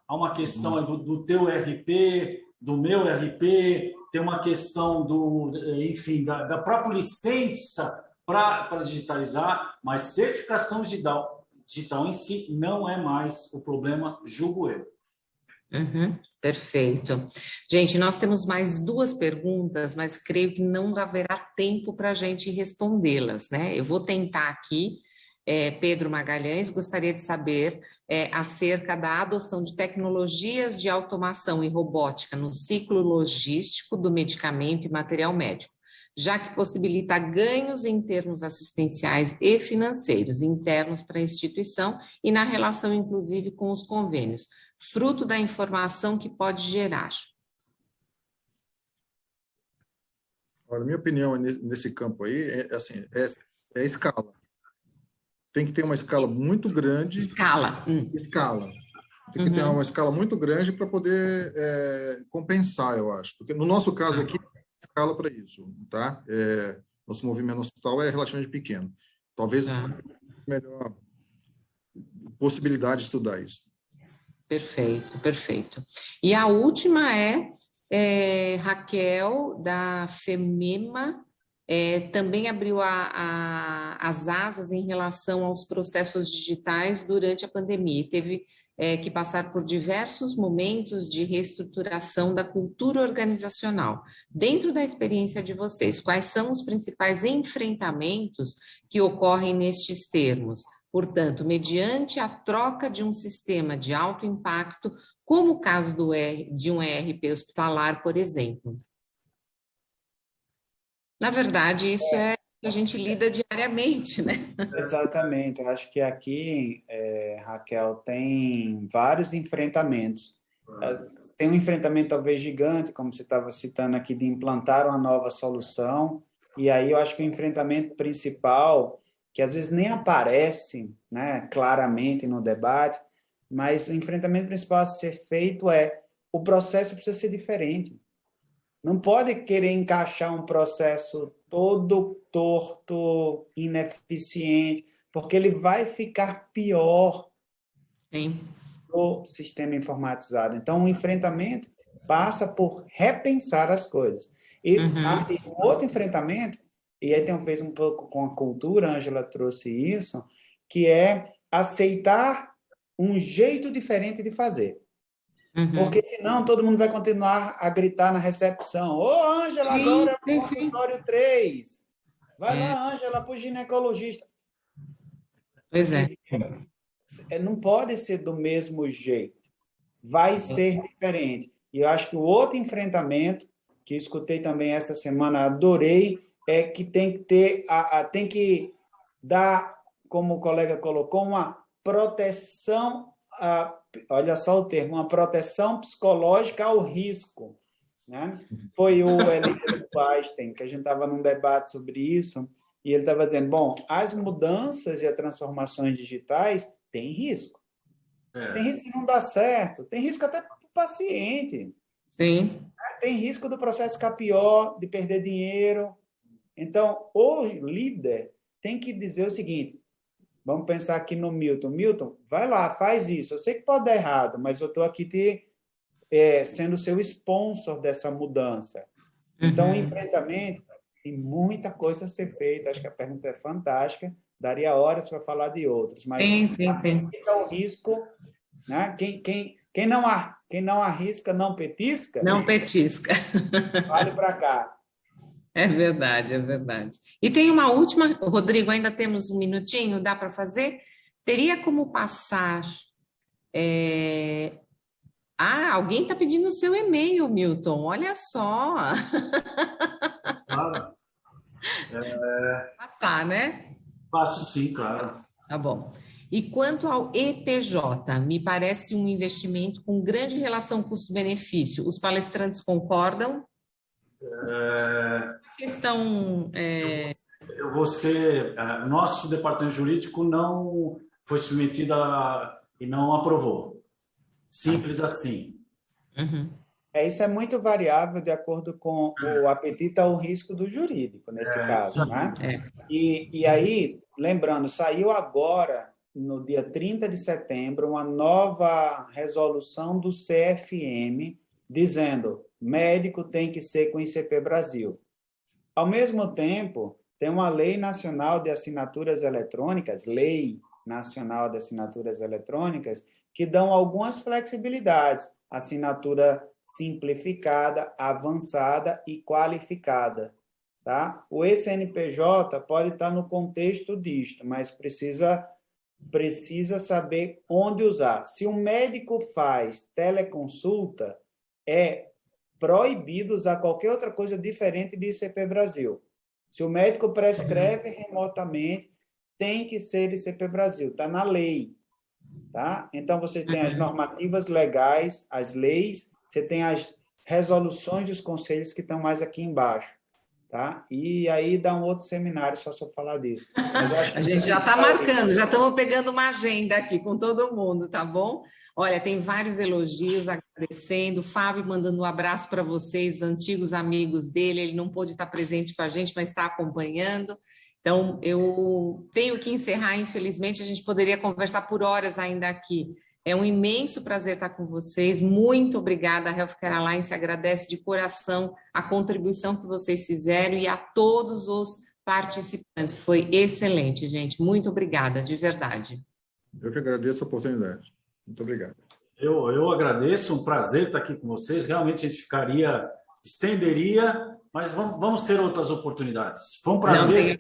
uma questão do teu RP, do meu RP, tem uma questão enfim, da própria licença para digitalizar, mas certificação digital em si não é mais o problema, julgo eu.
Perfeito. Gente, nós temos mais 2 perguntas, mas creio que não haverá tempo para a gente respondê-las, né? Eu vou tentar aqui. Pedro Magalhães gostaria de saber acerca da adoção de tecnologias de automação e robótica no ciclo logístico do medicamento e material médico, já que possibilita ganhos em termos assistenciais e financeiros internos para a instituição e na relação, inclusive, com os convênios, fruto da informação que pode gerar.
Olha, minha opinião nesse campo aí é escala. Tem que ter uma escala muito grande.
Escala.
Escala. Tem que ter uma escala muito grande para poder compensar, eu acho. Porque no nosso caso aqui, escala para isso, tá? Nosso movimento no hospital é relativamente pequeno. Talvez melhor possibilidade de estudar isso.
Perfeito, perfeito. E a última Raquel, da FEMEMA, também abriu as asas em relação aos processos digitais durante a pandemia e teve que passar por diversos momentos de reestruturação da cultura organizacional. Dentro da experiência de vocês, quais são os principais enfrentamentos que ocorrem nestes termos? Portanto, mediante a troca de um sistema de alto impacto, como o caso de um ERP hospitalar, por exemplo. Na verdade, isso é o que a gente lida diariamente, né?
Exatamente. Eu acho que aqui, Raquel, tem vários enfrentamentos. Tem um enfrentamento talvez gigante, como você estava citando aqui, de implantar uma nova solução. E aí eu acho que o enfrentamento principal, que às vezes nem aparece, né, claramente no debate, mas o enfrentamento principal a ser feito o processo precisa ser diferente. Não pode querer encaixar um processo todo torto, ineficiente, porque ele vai ficar pior no sistema informatizado. Então, o enfrentamento passa por repensar as coisas. E o outro enfrentamento, e aí tem a ver um pouco com a cultura, a Ângela trouxe isso, que é aceitar um jeito diferente de fazer. Porque senão todo mundo vai continuar a gritar na recepção: ô, Ângela, agora é o consultório 3. Vai lá, Ângela, para o ginecologista.
Pois é.
Não pode ser do mesmo jeito. Vai ser diferente. E eu acho que o outro enfrentamento, que eu escutei também essa semana, adorei, é que tem que ter, tem que dar, como o colega colocou, uma proteção, olha só o termo, uma proteção psicológica ao risco, né? Foi o Elias Einstein, que a gente estava num debate sobre isso, e ele estava dizendo, bom, as mudanças e as transformações digitais têm risco. Tem risco de não dar certo, tem risco até para o paciente.
Sim.
Tem risco do processo ficar pior, de perder dinheiro. Então, o líder tem que dizer o seguinte, vamos pensar aqui no Milton. Milton, vai lá, faz isso. Eu sei que pode dar errado, mas eu estou aqui sendo seu sponsor dessa mudança. Então, o enfrentamento tem muita coisa a ser feita. Acho que a pergunta é fantástica. Daria horas para falar de outros. Mas
Sim.
fica o risco, né? Quem não arrisca, não petisca.
Não petisca.
Vale para cá.
É verdade, é verdade. E tem uma última, Rodrigo, ainda temos um minutinho, dá para fazer? Teria como passar... alguém está pedindo o seu e-mail, Milton, olha só.
Claro.
Passar, né?
Faço sim, claro.
Tá bom. E quanto ao EPJ, me parece um investimento com grande relação custo-benefício. Os palestrantes concordam? Questão...
Nosso departamento jurídico não foi submetido e não aprovou. Simples assim.
Uhum.
Isso é muito variável de acordo com o apetite ao risco do jurídico, nesse caso. Né? E aí, lembrando, saiu agora, no dia 30 de setembro, uma nova resolução do CFM dizendo médico tem que ser com ICP Brasil. Ao mesmo tempo, tem uma Lei Nacional de Assinaturas Eletrônicas, Lei Nacional de Assinaturas Eletrônicas, que dão algumas flexibilidades, assinatura simplificada, avançada e qualificada. Tá? O ECNPJ pode estar no contexto disto, mas precisa saber onde usar. Se um médico faz teleconsulta, é proibido usar qualquer outra coisa diferente de ICP Brasil. Se o médico prescreve remotamente, tem que ser ICP Brasil, está na lei. Tá? Então, você tem as normativas legais, as leis, você tem as resoluções dos conselhos que estão mais aqui embaixo. Tá? E aí dá um outro seminário só falar disso. Mas eu acho que
a gente já está marcando, já estamos pegando uma agenda aqui com todo mundo, tá bom? Olha, tem vários elogios, agradecendo, o Fábio mandando um abraço para vocês, antigos amigos dele, ele não pôde estar presente com a gente, mas está acompanhando. Então, eu tenho que encerrar, infelizmente, a gente poderia conversar por horas ainda aqui. É um imenso prazer estar com vocês, muito obrigada, a Healthcare Alliance agradece de coração a contribuição que vocês fizeram e a todos os participantes, foi excelente, gente, muito obrigada, de verdade.
Eu que agradeço a oportunidade, muito obrigado.
Eu agradeço, um prazer estar aqui com vocês, realmente a gente estenderia, mas vamos ter outras oportunidades. Foi um prazer.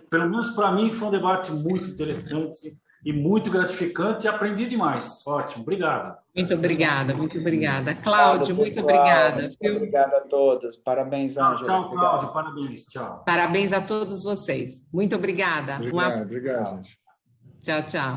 Pelo menos para mim foi um debate muito interessante e muito gratificante e aprendi demais. Ótimo, obrigado.
Muito obrigada, muito obrigada. Cláudio, muito obrigada.
Muito obrigada a todos. Parabéns, Ângela.
Tchau, Cláudio, parabéns. Tchau.
Parabéns a todos vocês. Muito obrigada.
Obrigado, gente.
Tchau, tchau.